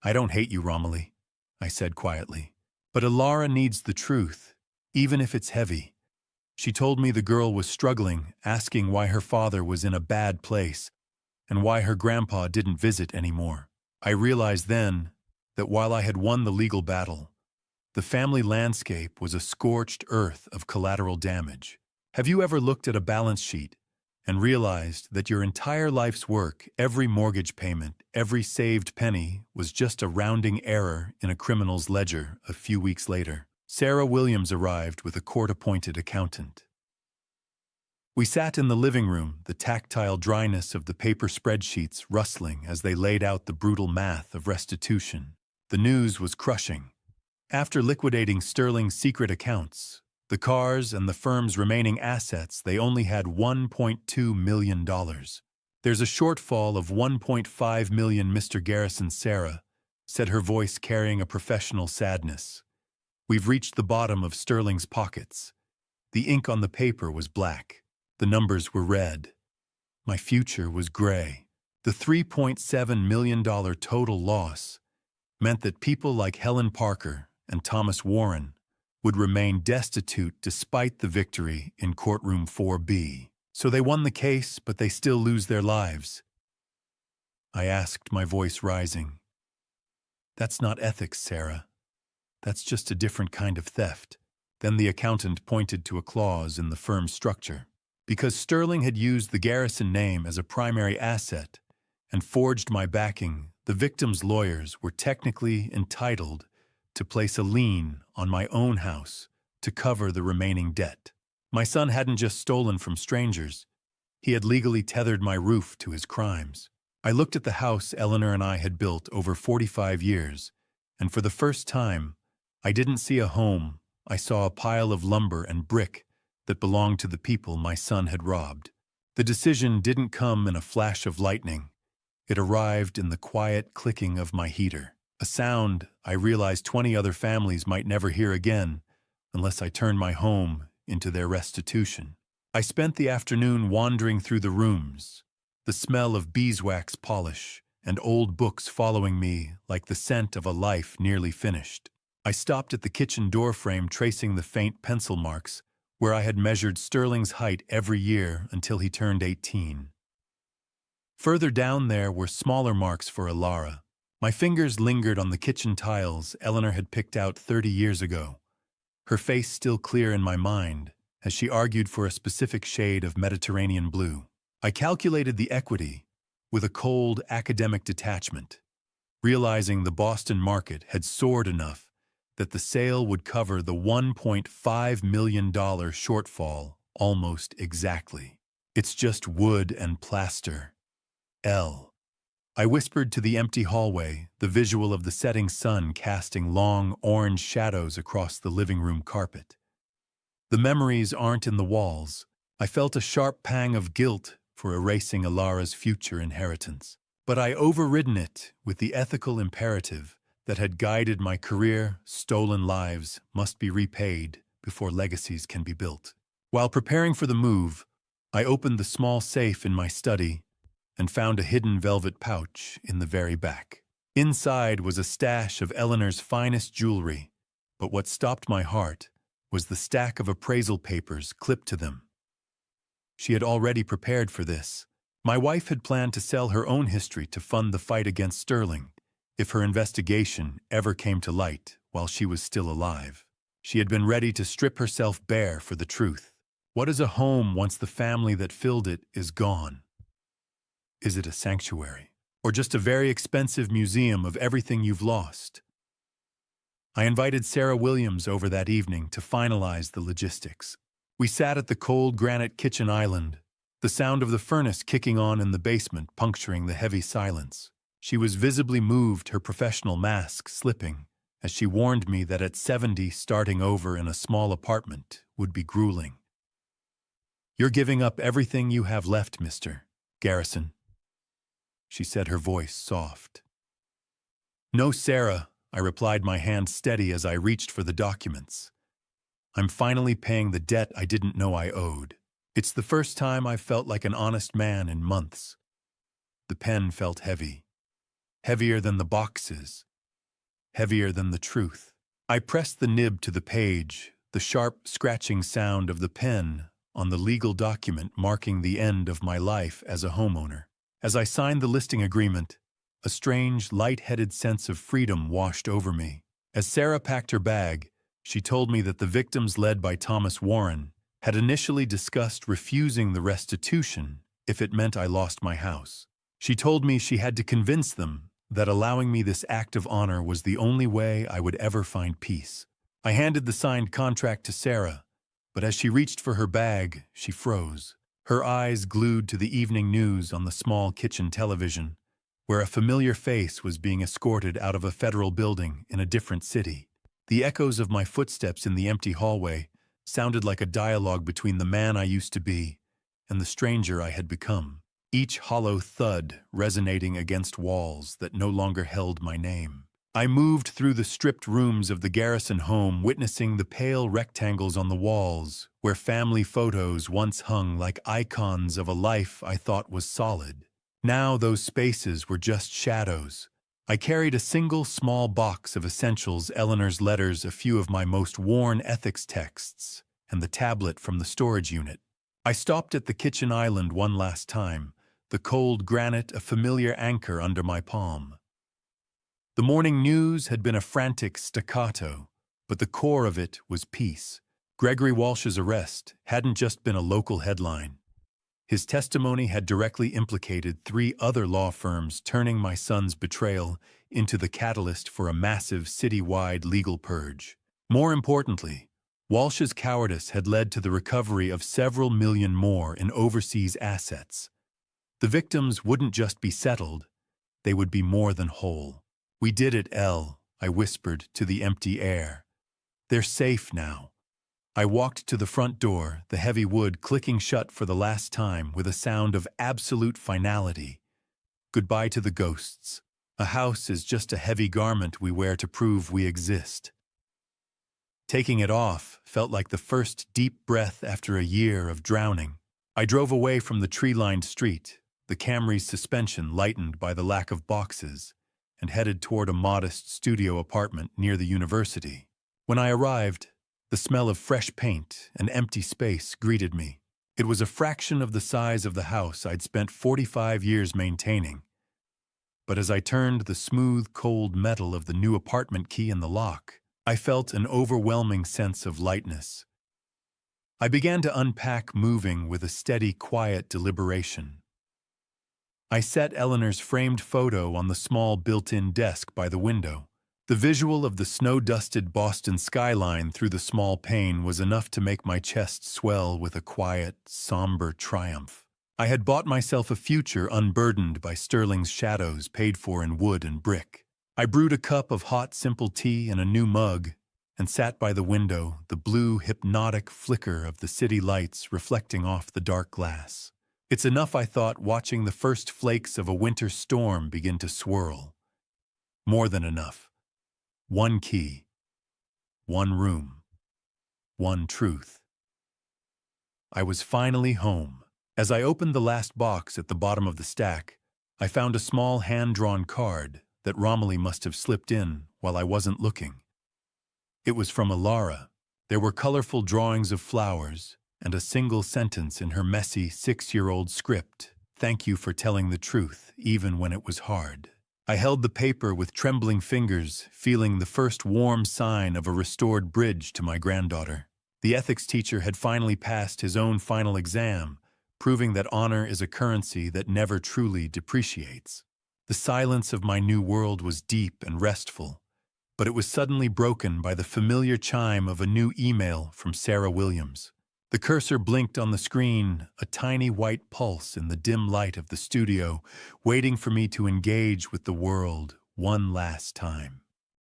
"I don't hate you, Romilly," I said quietly. "But Ilara needs the truth, even if it's heavy." She told me the girl was struggling, asking why her father was in a bad place and why her grandpa didn't visit anymore. I realized then that while I had won the legal battle, the family landscape was a scorched earth of collateral damage. Have you ever looked at a balance sheet and realized that your entire life's work, every mortgage payment, every saved penny, was just a rounding error in a criminal's ledger a few weeks later? Sarah Williams arrived with a court-appointed accountant. We sat in the living room, the tactile dryness of the paper spreadsheets rustling as they laid out the brutal math of restitution. The news was crushing. After liquidating Sterling's secret accounts, the cars, and the firm's remaining assets, they only had $1.2 million. "There's a shortfall of $1.5 million, Mr. Garrison," Sarah said, her voice carrying a professional sadness. "We've reached the bottom of Sterling's pockets." The ink on the paper was black. The numbers were red. My future was gray. The $3.7 million total loss meant that people like Helen Parker and Thomas Warren would remain destitute despite the victory in courtroom 4B. "So they won the case, but they still lose their lives?" I asked, my voice rising. "That's not ethics, Sarah. That's just a different kind of theft." Then the accountant pointed to a clause in the firm's structure. Because Sterling had used the Garrison name as a primary asset and forged my backing, the victim's lawyers were technically entitled to place a lien on my own house to cover the remaining debt. My son hadn't just stolen from strangers. He had legally tethered my roof to his crimes. I looked at the house Eleanor and I had built over 45 years, and for the first time, I didn't see a home. I saw a pile of lumber and brick that belonged to the people my son had robbed. The decision didn't come in a flash of lightning. It arrived in the quiet clicking of my heater, a sound I realized 20 other families might never hear again unless I turned my home into their restitution. I spent the afternoon wandering through the rooms, the smell of beeswax polish and old books following me like the scent of a life nearly finished. I stopped at the kitchen doorframe, tracing the faint pencil marks where I had measured Sterling's height every year until he turned 18. Further down there were smaller marks for Alara. My fingers lingered on the kitchen tiles Eleanor had picked out 30 years ago, her face still clear in my mind as she argued for a specific shade of Mediterranean blue. I calculated the equity with a cold academic detachment, realizing the Boston market had soared enough that the sale would cover the $1.5 million shortfall almost exactly. It's just wood and plaster. I whispered to the empty hallway, the visual of the setting sun casting long orange shadows across the living room carpet. The memories aren't in the walls. I felt a sharp pang of guilt for erasing Alara's future inheritance. But I overridden it with the ethical imperative that had guided my career: stolen lives must be repaid before legacies can be built. While preparing for the move, I opened the small safe in my study and found a hidden velvet pouch in the very back. Inside was a stash of Eleanor's finest jewelry, but what stopped my heart was the stack of appraisal papers clipped to them. She had already prepared for this. My wife had planned to sell her own history to fund the fight against Sterling, if her investigation ever came to light while she was still alive. She had been ready to strip herself bare for the truth. What is a home once the family that filled it is gone? Is it a sanctuary, or just a very expensive museum of everything you've lost? I invited Sarah Williams over that evening to finalize the logistics. We sat at the cold granite kitchen island, the sound of the furnace kicking on in the basement puncturing the heavy silence. She was visibly moved, her professional mask slipping, as she warned me that at 70, starting over in a small apartment would be grueling. "You're giving up everything you have left, Mr. Garrison," she said, her voice soft. "No, Sarah," I replied, my hand steady as I reached for the documents. "I'm finally paying the debt I didn't know I owed. It's the first time I've felt like an honest man in months." The pen felt heavy. Heavier than the boxes. Heavier than the truth. I pressed the nib to the page, the sharp scratching sound of the pen on the legal document marking the end of my life as a homeowner. As I signed the listing agreement, a strange, light-headed sense of freedom washed over me. As Sarah packed her bag, she told me that the victims, led by Thomas Warren, had initially discussed refusing the restitution if it meant I lost my house. She told me she had to convince them that allowing me this act of honor was the only way I would ever find peace. I handed the signed contract to Sarah, but as she reached for her bag, she froze, her eyes glued to the evening news on the small kitchen television, where a familiar face was being escorted out of a federal building in a different city. The echoes of my footsteps in the empty hallway sounded like a dialogue between the man I used to be and the stranger I had become, each hollow thud resonating against walls that no longer held my name. I moved through the stripped rooms of the Garrison home, witnessing the pale rectangles on the walls where family photos once hung like icons of a life I thought was solid. Now those spaces were just shadows. I carried a single small box of essentials, Eleanor's letters, a few of my most worn ethics texts, and the tablet from the storage unit. I stopped at the kitchen island one last time, the cold granite a familiar anchor under my palm. The morning news had been a frantic staccato, but the core of it was peace. Gregory Walsh's arrest hadn't just been a local headline. His testimony had directly implicated 3 other law firms, turning my son's betrayal into the catalyst for a massive city-wide legal purge. More importantly, Walsh's cowardice had led to the recovery of several million more in overseas assets. The victims wouldn't just be settled, they would be more than whole. "We did it, Elle," I whispered to the empty air. "They're safe now." I walked to the front door, the heavy wood clicking shut for the last time with a sound of absolute finality. Goodbye to the ghosts. A house is just a heavy garment we wear to prove we exist. Taking it off felt like the first deep breath after a year of drowning. I drove away from the tree-lined street, the Camry's suspension lightened by the lack of boxes, and headed toward a modest studio apartment near the university. When I arrived, the smell of fresh paint and empty space greeted me. It was a fraction of the size of the house I'd spent 45 years maintaining. But as I turned the smooth, cold metal of the new apartment key in the lock, I felt an overwhelming sense of lightness. I began to unpack, moving with a steady, quiet deliberation. I set Eleanor's framed photo on the small built-in desk by the window. The visual of the snow-dusted Boston skyline through the small pane was enough to make my chest swell with a quiet, somber triumph. I had bought myself a future unburdened by Sterling's shadows paid for in wood and brick. I brewed a cup of hot, simple tea in a new mug and sat by the window, the blue, hypnotic flicker of the city lights reflecting off the dark glass. It's enough, I thought, watching the first flakes of a winter storm begin to swirl. More than enough. One key, one room, one truth. I was finally home. As I opened the last box at the bottom of the stack, I found a small hand-drawn card that Romilly must have slipped in while I wasn't looking. It was from Alara. There were colorful drawings of flowers and a single sentence in her messy 6-year-old script. "Thank you for telling the truth, even when it was hard." I held the paper with trembling fingers, feeling the first warm sign of a restored bridge to my granddaughter. The ethics teacher had finally passed his own final exam, proving that honor is a currency that never truly depreciates. The silence of my new world was deep and restful, but it was suddenly broken by the familiar chime of a new email from Sarah Williams. The cursor blinked on the screen, a tiny white pulse in the dim light of the studio, waiting for me to engage with the world one last time.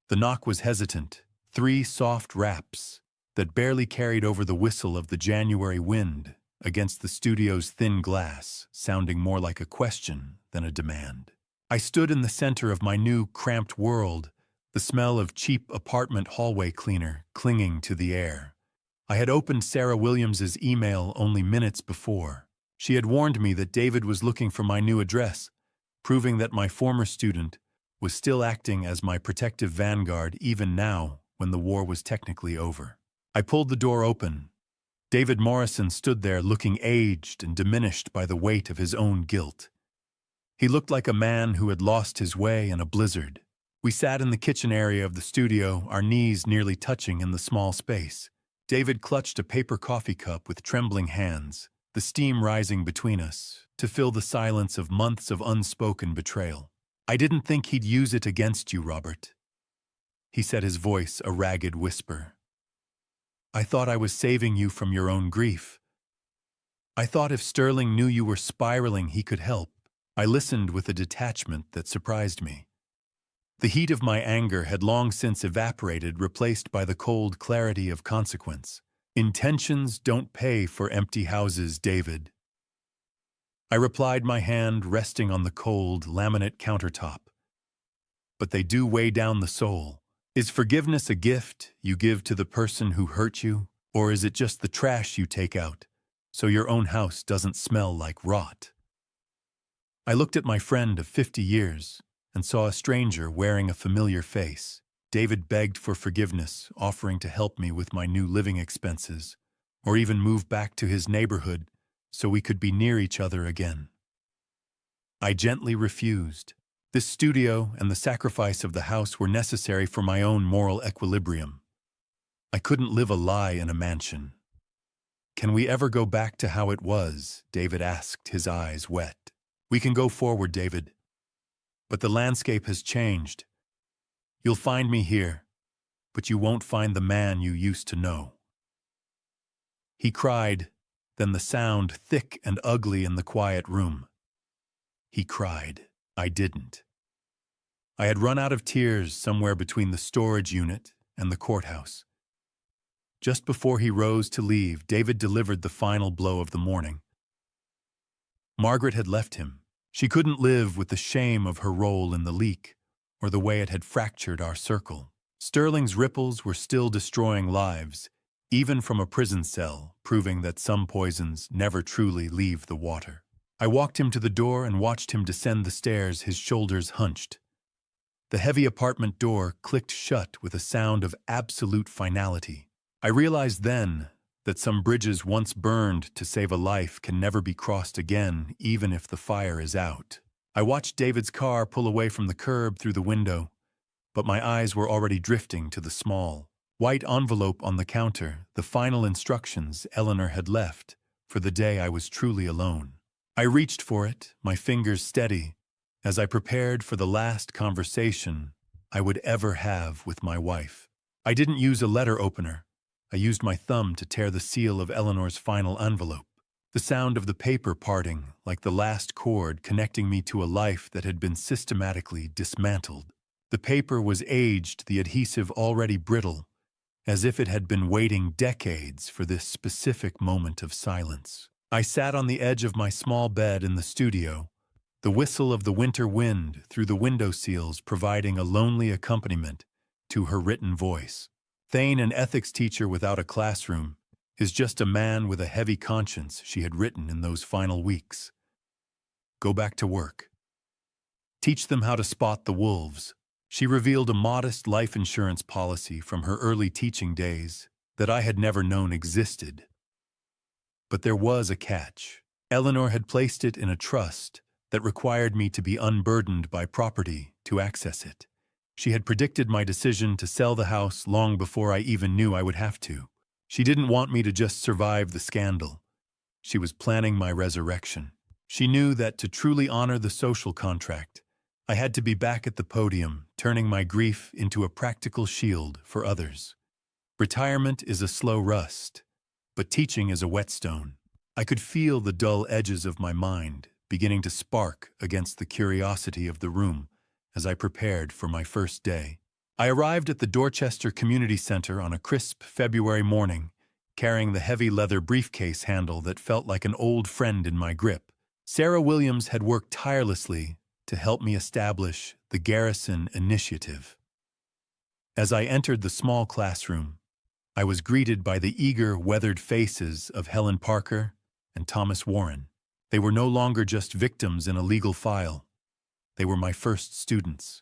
The knock was hesitant, 3 soft raps that barely carried over the whistle of the January wind against the studio's thin glass, sounding more like a question than a demand. I stood in the center of my new, cramped world, the smell of cheap apartment hallway cleaner clinging to the air. I had opened Sarah Williams's email only minutes before. She had warned me that David was looking for my new address, proving that my former student was still acting as my protective vanguard even now when the war was technically over. I pulled the door open. David Morrison stood there looking aged and diminished by the weight of his own guilt. He looked like a man who had lost his way in a blizzard. We sat in the kitchen area of the studio, our knees nearly touching in the small space. David clutched a paper coffee cup with trembling hands, the steam rising between us, to fill the silence of months of unspoken betrayal. "I didn't think he'd use it against you, Robert," he said, his voice a ragged whisper. "I thought I was saving you from your own grief. I thought if Sterling knew you were spiraling, he could help." I listened with a detachment that surprised me. The heat of my anger had long since evaporated, replaced by the cold clarity of consequence. "Intentions don't pay for empty houses, David." I replied, my hand resting on the cold, laminate countertop. "But they do weigh down the soul. Is forgiveness a gift you give to the person who hurt you, or is it just the trash you take out, so your own house doesn't smell like rot?" I looked at my friend of 50 years and saw a stranger wearing a familiar face. David begged for forgiveness, offering to help me with my new living expenses, or even move back to his neighborhood so we could be near each other again. I gently refused. This studio and the sacrifice of the house were necessary for my own moral equilibrium. I couldn't live a lie in a mansion. "Can we ever go back to how it was?" David asked, his eyes wet. "We can go forward, David. But the landscape has changed. You'll find me here, but you won't find the man you used to know." He cried, then the sound thick and ugly in the quiet room. He cried. I didn't. I had run out of tears somewhere between the storage unit and the courthouse. Just before he rose to leave, David delivered the final blow of the morning. Margaret had left him. She couldn't live with the shame of her role in the leak, or the way it had fractured our circle. Sterling's ripples were still destroying lives, even from a prison cell, proving that some poisons never truly leave the water. I walked him to the door and watched him descend the stairs, his shoulders hunched. The heavy apartment door clicked shut with a sound of absolute finality. I realized then that some bridges once burned to save a life can never be crossed again, even if the fire is out. I watched David's car pull away from the curb through the window, but my eyes were already drifting to the small, white envelope on the counter, the final instructions Eleanor had left for the day I was truly alone. I reached for it, my fingers steady, as I prepared for the last conversation I would ever have with my wife. I didn't use a letter opener. I used my thumb to tear the seal of Eleanor's final envelope. The sound of the paper parting, like the last cord connecting me to a life that had been systematically dismantled. The paper was aged, the adhesive already brittle, as if it had been waiting decades for this specific moment of silence. I sat on the edge of my small bed in the studio, the whistle of the winter wind through the window seals providing a lonely accompaniment to her written voice. Thane, an ethics teacher without a classroom, is just a man with a heavy conscience, she had written in those final weeks. Go back to work. Teach them how to spot the wolves. She revealed a modest life insurance policy from her early teaching days that I had never known existed. But there was a catch. Eleanor had placed it in a trust that required me to be unburdened by property to access it. She had predicted my decision to sell the house long before I even knew I would have to. She didn't want me to just survive the scandal. She was planning my resurrection. She knew that to truly honor the social contract, I had to be back at the podium, turning my grief into a practical shield for others. Retirement is a slow rust, but teaching is a whetstone. I could feel the dull edges of my mind beginning to spark against the curiosity of the room as I prepared for my first day. I arrived at the Dorchester Community Center on a crisp February morning, carrying the heavy leather briefcase handle that felt like an old friend in my grip. Sarah Williams had worked tirelessly to help me establish the Garrison Initiative. As I entered the small classroom, I was greeted by the eager, weathered faces of Helen Parker and Thomas Warren. They were no longer just victims in a legal file. They were my first students.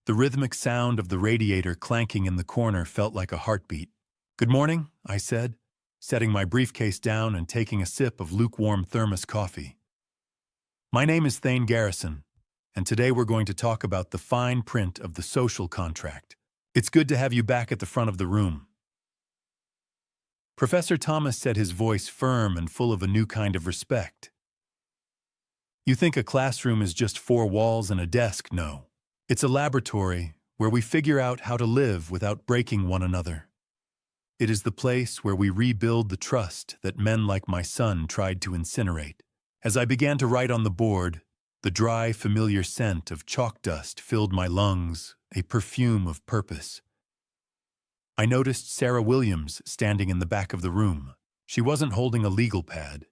The rhythmic sound of the radiator clanking in the corner felt like a heartbeat. "Good morning," I said, setting my briefcase down and taking a sip of lukewarm thermos coffee. "My name is Thane Garrison, and today we're going to talk about the fine print of the social contract. It's good to have you back at the front of the room." Professor Thomas said, his voice firm and full of a new kind of respect. "You think a classroom is just four walls and a desk? No. It's a laboratory where we figure out how to live without breaking one another. It is the place where we rebuild the trust that men like my son tried to incinerate." As I began to write on the board, the dry, familiar scent of chalk dust filled my lungs, a perfume of purpose. I noticed Sarah Williams standing in the back of the room. She wasn't holding a legal pad.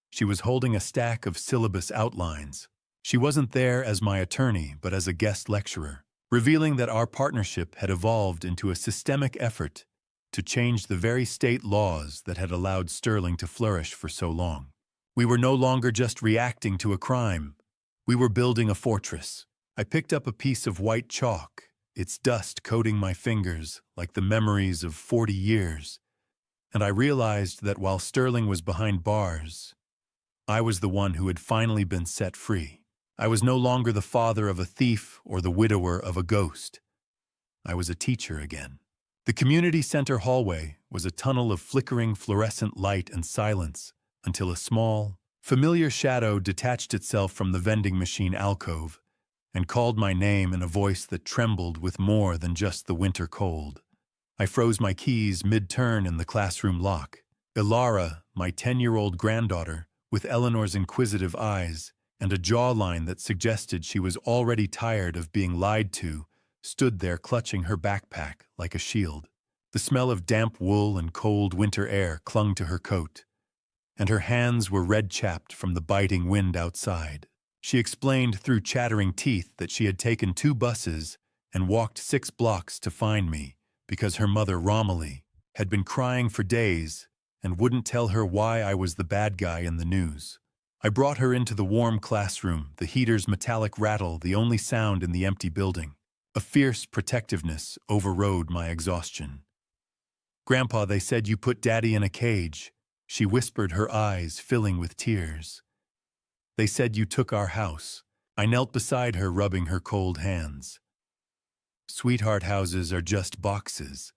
She was holding a stack of syllabus outlines. She wasn't there as my attorney, but as a guest lecturer, revealing that our partnership had evolved into a systemic effort to change the very state laws that had allowed Sterling to flourish for so long. We were no longer just reacting to a crime. We were building a fortress. I picked up a piece of white chalk, its dust coating my fingers like the memories of 40 years, and I realized that while Sterling was behind bars, I was the one who had finally been set free. I was no longer the father of a thief or the widower of a ghost. I was a teacher again. The community center hallway was a tunnel of flickering fluorescent light and silence until a small, familiar shadow detached itself from the vending machine alcove and called my name in a voice that trembled with more than just the winter cold. I froze my keys mid-turn in the classroom lock. Ilara, my 10-year-old granddaughter, with Eleanor's inquisitive eyes and a jawline that suggested she was already tired of being lied to, stood there clutching her backpack like a shield. The smell of damp wool and cold winter air clung to her coat, and her hands were red-chapped from the biting wind outside. She explained through chattering teeth that she had taken 2 buses and walked 6 blocks to find me because her mother, Romilly, had been crying for days and wouldn't tell her why I was the bad guy in the news. I brought her into the warm classroom, the heater's metallic rattle the only sound in the empty building. A fierce protectiveness overrode my exhaustion. "Grandpa, they said you put Daddy in a cage," she whispered, her eyes filling with tears. "They said you took our house." I knelt beside her, rubbing her cold hands. "Sweetheart, houses are just boxes."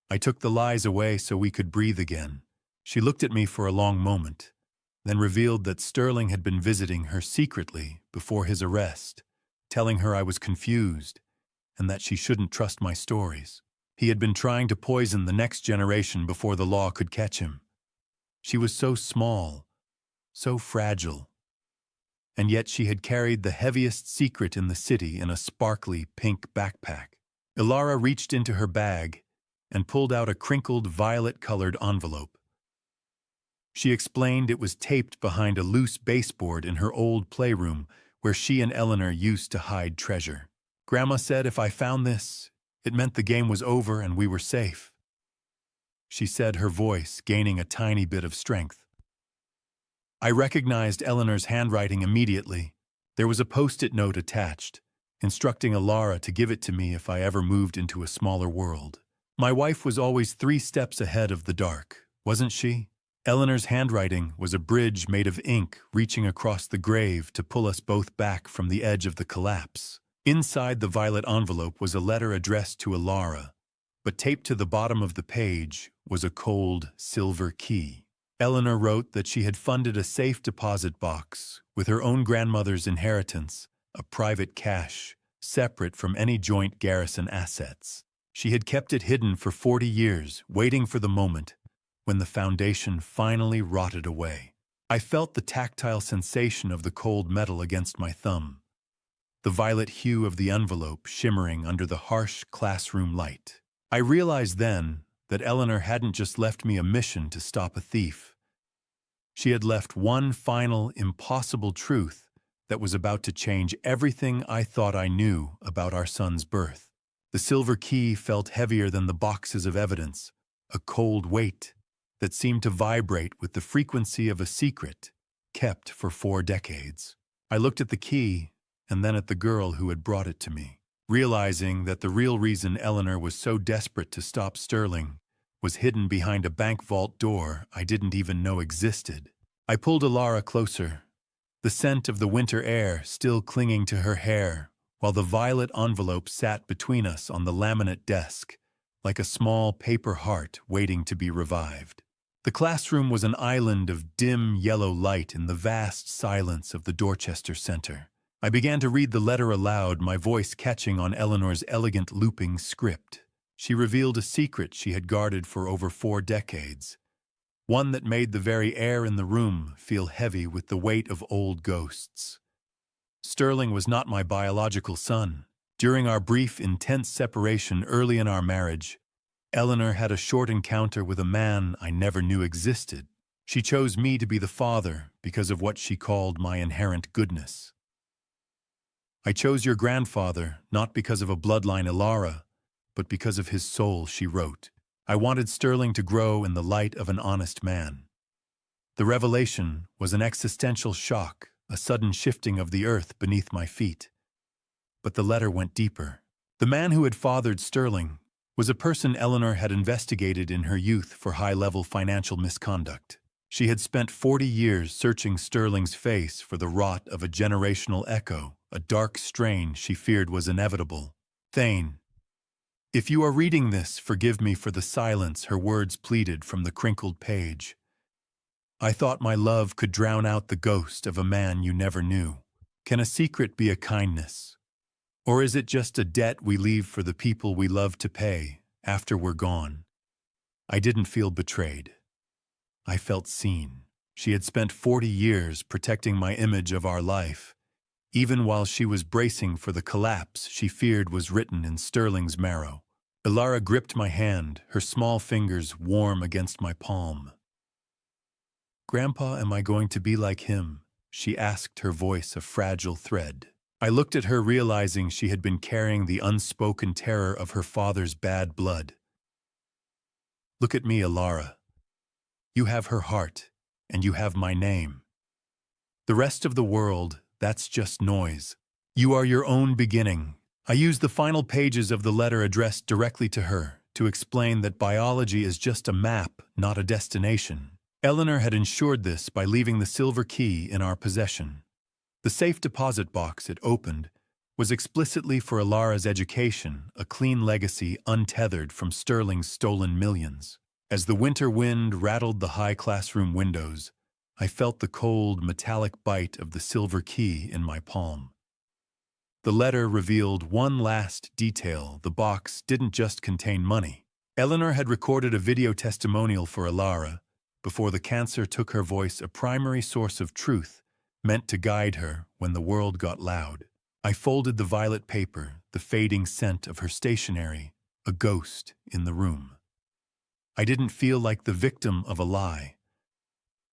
I took the lies away so we could breathe again. She looked at me for a long moment, then revealed that Sterling had been visiting her secretly before his arrest, telling her I was confused and that she shouldn't trust my stories. He had been trying to poison the next generation before the law could catch him. She was so small, so fragile, and yet she had carried the heaviest secret in the city in a sparkly pink backpack. Ilara reached into her bag and pulled out a crinkled violet-colored envelope. She explained it was taped behind a loose baseboard in her old playroom where she and Eleanor used to hide treasure. "Grandma said if I found this, it meant the game was over and we were safe," she said, her voice gaining a tiny bit of strength. I recognized Eleanor's handwriting immediately. There was a post-it note attached, instructing Ilara to give it to me if I ever moved into a smaller world. My wife was always 3 steps ahead of the dark, wasn't she? Eleanor's handwriting was a bridge made of ink reaching across the grave to pull us both back from the edge of the collapse. Inside the violet envelope was a letter addressed to Ilara, but taped to the bottom of the page was a cold silver key. Eleanor wrote that she had funded a safe deposit box with her own grandmother's inheritance, a private cache, separate from any joint garrison assets. She had kept it hidden for 40 years, waiting for the moment when the foundation finally rotted away. I felt the tactile sensation of the cold metal against my thumb, the violet hue of the envelope shimmering under the harsh classroom light. I realized then that Eleanor hadn't just left me a mission to stop a thief. She had left one final, impossible truth that was about to change everything I thought I knew about our son's birth. The silver key felt heavier than the boxes of evidence, a cold weight that seemed to vibrate with the frequency of a secret kept for 4 decades. I looked at the key and then at the girl who had brought it to me, realizing that the real reason Eleanor was so desperate to stop Sterling was hidden behind a bank vault door I didn't even know existed. I pulled Ilara closer, the scent of the winter air still clinging to her hair, while the violet envelope sat between us on the laminate desk, like a small paper heart waiting to be revived. The classroom was an island of dim yellow light in the vast silence of the Dorchester Center. I began to read the letter aloud, my voice catching on Eleanor's elegant looping script. She revealed a secret she had guarded for over 4 decades, one that made the very air in the room feel heavy with the weight of old ghosts. Sterling was not my biological son. During our brief, intense separation early in our marriage, Eleanor had a short encounter with a man I never knew existed. She chose me to be the father because of what she called my inherent goodness. "I chose your grandfather not because of a bloodline, Ilara, but because of his soul," she wrote. "I wanted Sterling to grow in the light of an honest man." The revelation was an existential shock, a sudden shifting of the earth beneath my feet. But the letter went deeper. The man who had fathered Sterling was a person Eleanor had investigated in her youth for high-level financial misconduct. She had spent 40 years searching Sterling's face for the rot of a generational echo, a dark strain she feared was inevitable. "Thane, if you are reading this, forgive me for the silence," her words pleaded from the crinkled page. "I thought my love could drown out the ghost of a man you never knew. Can a secret be a kindness? Or is it just a debt we leave for the people we love to pay after we're gone?" I didn't feel betrayed. I felt seen. She had spent 40 years protecting my image of our life, even while she was bracing for the collapse she feared was written in Sterling's marrow. Ilara gripped my hand, her small fingers warm against my palm. Grandpa, am I going to be like him? She asked, her voice a fragile thread. I looked at her, realizing she had been carrying the unspoken terror of her father's bad blood. Look at me, Alara. You have her heart, and you have my name. The rest of the world, that's just noise. You are your own beginning. I used the final pages of the letter addressed directly to her to explain that biology is just a map, not a destination. Eleanor had ensured this by leaving the silver key in our possession. The safe deposit box it opened was explicitly for Alara's education, a clean legacy untethered from Sterling's stolen millions. As the winter wind rattled the high classroom windows, I felt the cold, metallic bite of the silver key in my palm. The letter revealed one last detail. The box didn't just contain money. Eleanor had recorded a video testimonial for Alara before the cancer took her voice, a primary source of truth meant to guide her when the world got loud. I folded the violet paper, the fading scent of her stationery, a ghost in the room. I didn't feel like the victim of a lie.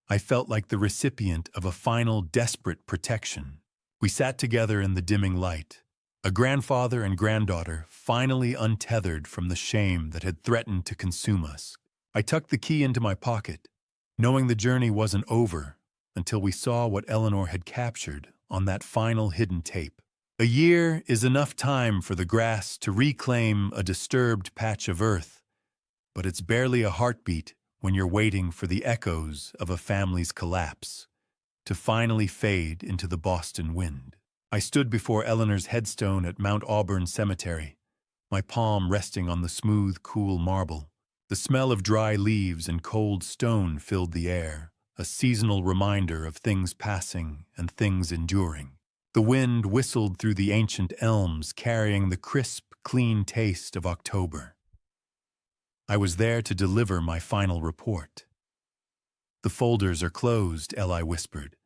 I felt like the recipient of a final, desperate protection. We sat together in the dimming light, a grandfather and granddaughter finally untethered from the shame that had threatened to consume us. I tucked the key into my pocket, knowing the journey wasn't over until we saw what Eleanor had captured on that final hidden tape. A year is enough time for the grass to reclaim a disturbed patch of earth, but it's barely a heartbeat when you're waiting for the echoes of a family's collapse to finally fade into the Boston wind. I stood before Eleanor's headstone at Mount Auburn Cemetery, my palm resting on the smooth, cool marble. The smell of dry leaves and cold stone filled the air, a seasonal reminder of things passing and things enduring. The wind whistled through the ancient elms, carrying the crisp, clean taste of October. I was there to deliver my final report. The folders are closed, Eli whispered.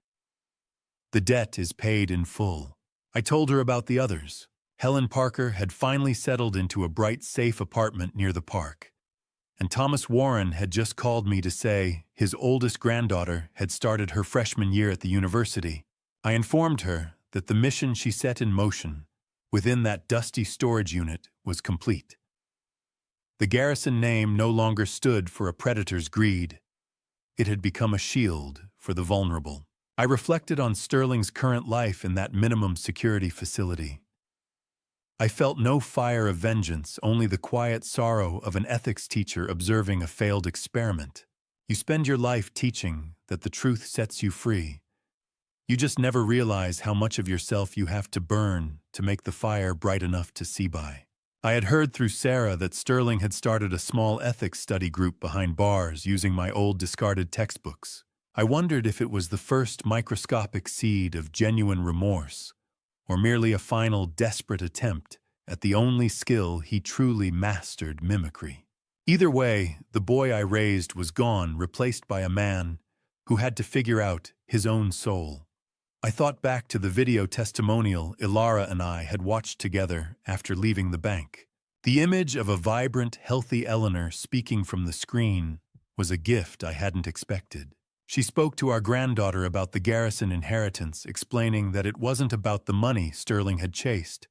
The debt is paid in full. I told her about the others. Helen Parker had finally settled into a bright, safe apartment near the park. And Thomas Warren had just called me to say his oldest granddaughter had started her freshman year at the university. I informed her that the mission she set in motion within that dusty storage unit was complete. The Garrison name no longer stood for a predator's greed. It had become a shield for the vulnerable. I reflected on Sterling's current life in that minimum security facility. I felt no fire of vengeance, only the quiet sorrow of an ethics teacher observing a failed experiment. You spend your life teaching that the truth sets you free. You just never realize how much of yourself you have to burn to make the fire bright enough to see by. I had heard through Sarah that Sterling had started a small ethics study group behind bars using my old discarded textbooks. I wondered if it was the first microscopic seed of genuine remorse, or merely a final desperate attempt at the only skill he truly mastered, mimicry. Either way, the boy I raised was gone, replaced by a man who had to figure out his own soul. I thought back to the video testimonial Ilara and I had watched together after leaving the bank. The image of a vibrant, healthy Eleanor speaking from the screen was a gift I hadn't expected. She spoke to our granddaughter about the Garrison inheritance, explaining that it wasn't about the money Sterling had chased,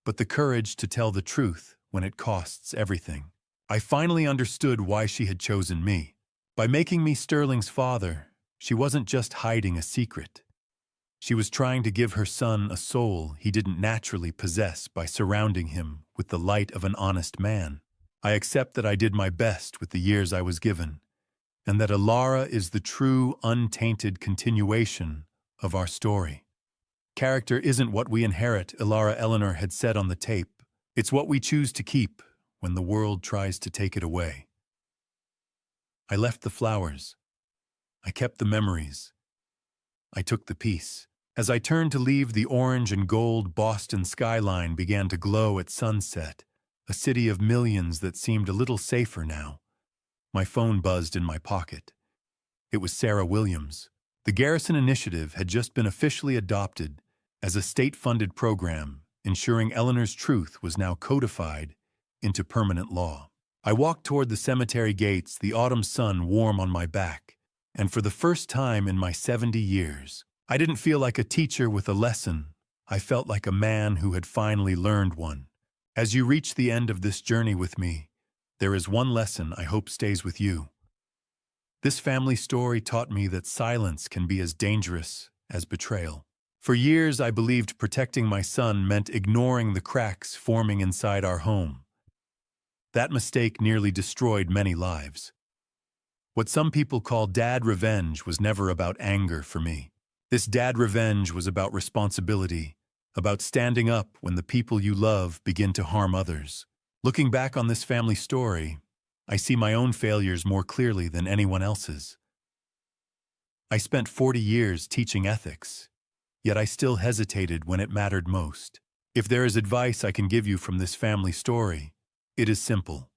but the courage to tell the truth when it costs everything. I finally understood why she had chosen me. By making me Sterling's father, she wasn't just hiding a secret. She was trying to give her son a soul he didn't naturally possess by surrounding him with the light of an honest man. I accept that I did my best with the years I was given, and that Alara is the true, untainted continuation of our story. Character isn't what we inherit, Ilara Eleanor had said on the tape. It's what we choose to keep when the world tries to take it away. I left the flowers. I kept the memories. I took the peace. As I turned to leave, the orange and gold Boston skyline began to glow at sunset, a city of millions that seemed a little safer now. My phone buzzed in my pocket. It was Sarah Williams. The Garrison Initiative had just been officially adopted as a state-funded program, ensuring Eleanor's truth was now codified into permanent law. I walked toward the cemetery gates, the autumn sun warm on my back. And for the first time in my 70 years, I didn't feel like a teacher with a lesson. I felt like a man who had finally learned one. As you reach the end of this journey with me, there is one lesson I hope stays with you. This family story taught me that silence can be as dangerous as betrayal. For years, I believed protecting my son meant ignoring the cracks forming inside our home. That mistake nearly destroyed many lives. What some people call dad revenge was never about anger for me. This dad revenge was about responsibility, about standing up when the people you love begin to harm others. Looking back on this family story, I see my own failures more clearly than anyone else's. I spent 40 years teaching ethics, yet I still hesitated when it mattered most. If there is advice I can give you from this family story, it is simple.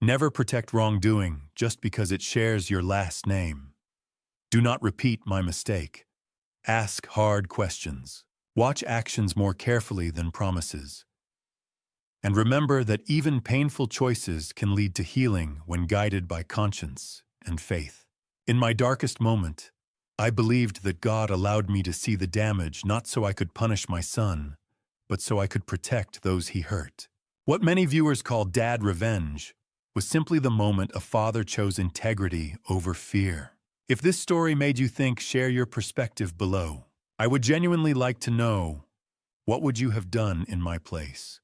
Never protect wrongdoing just because it shares your last name. Do not repeat my mistake. Ask hard questions. Watch actions more carefully than promises. And remember that even painful choices can lead to healing when guided by conscience and faith. In my darkest moment, I believed that God allowed me to see the damage not so I could punish my son, but so I could protect those he hurt. What many viewers call dad revenge was simply the moment a father chose integrity over fear. If this story made you think, share your perspective below. I would genuinely like to know, what would you have done in my place?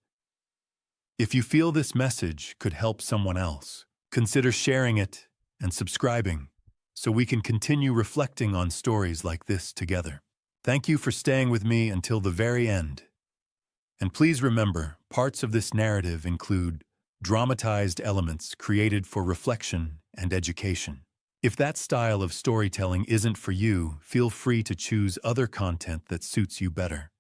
If you feel this message could help someone else, consider sharing it and subscribing so we can continue reflecting on stories like this together. Thank you for staying with me until the very end. And please remember, parts of this narrative include dramatized elements created for reflection and education. If that style of storytelling isn't for you, feel free to choose other content that suits you better.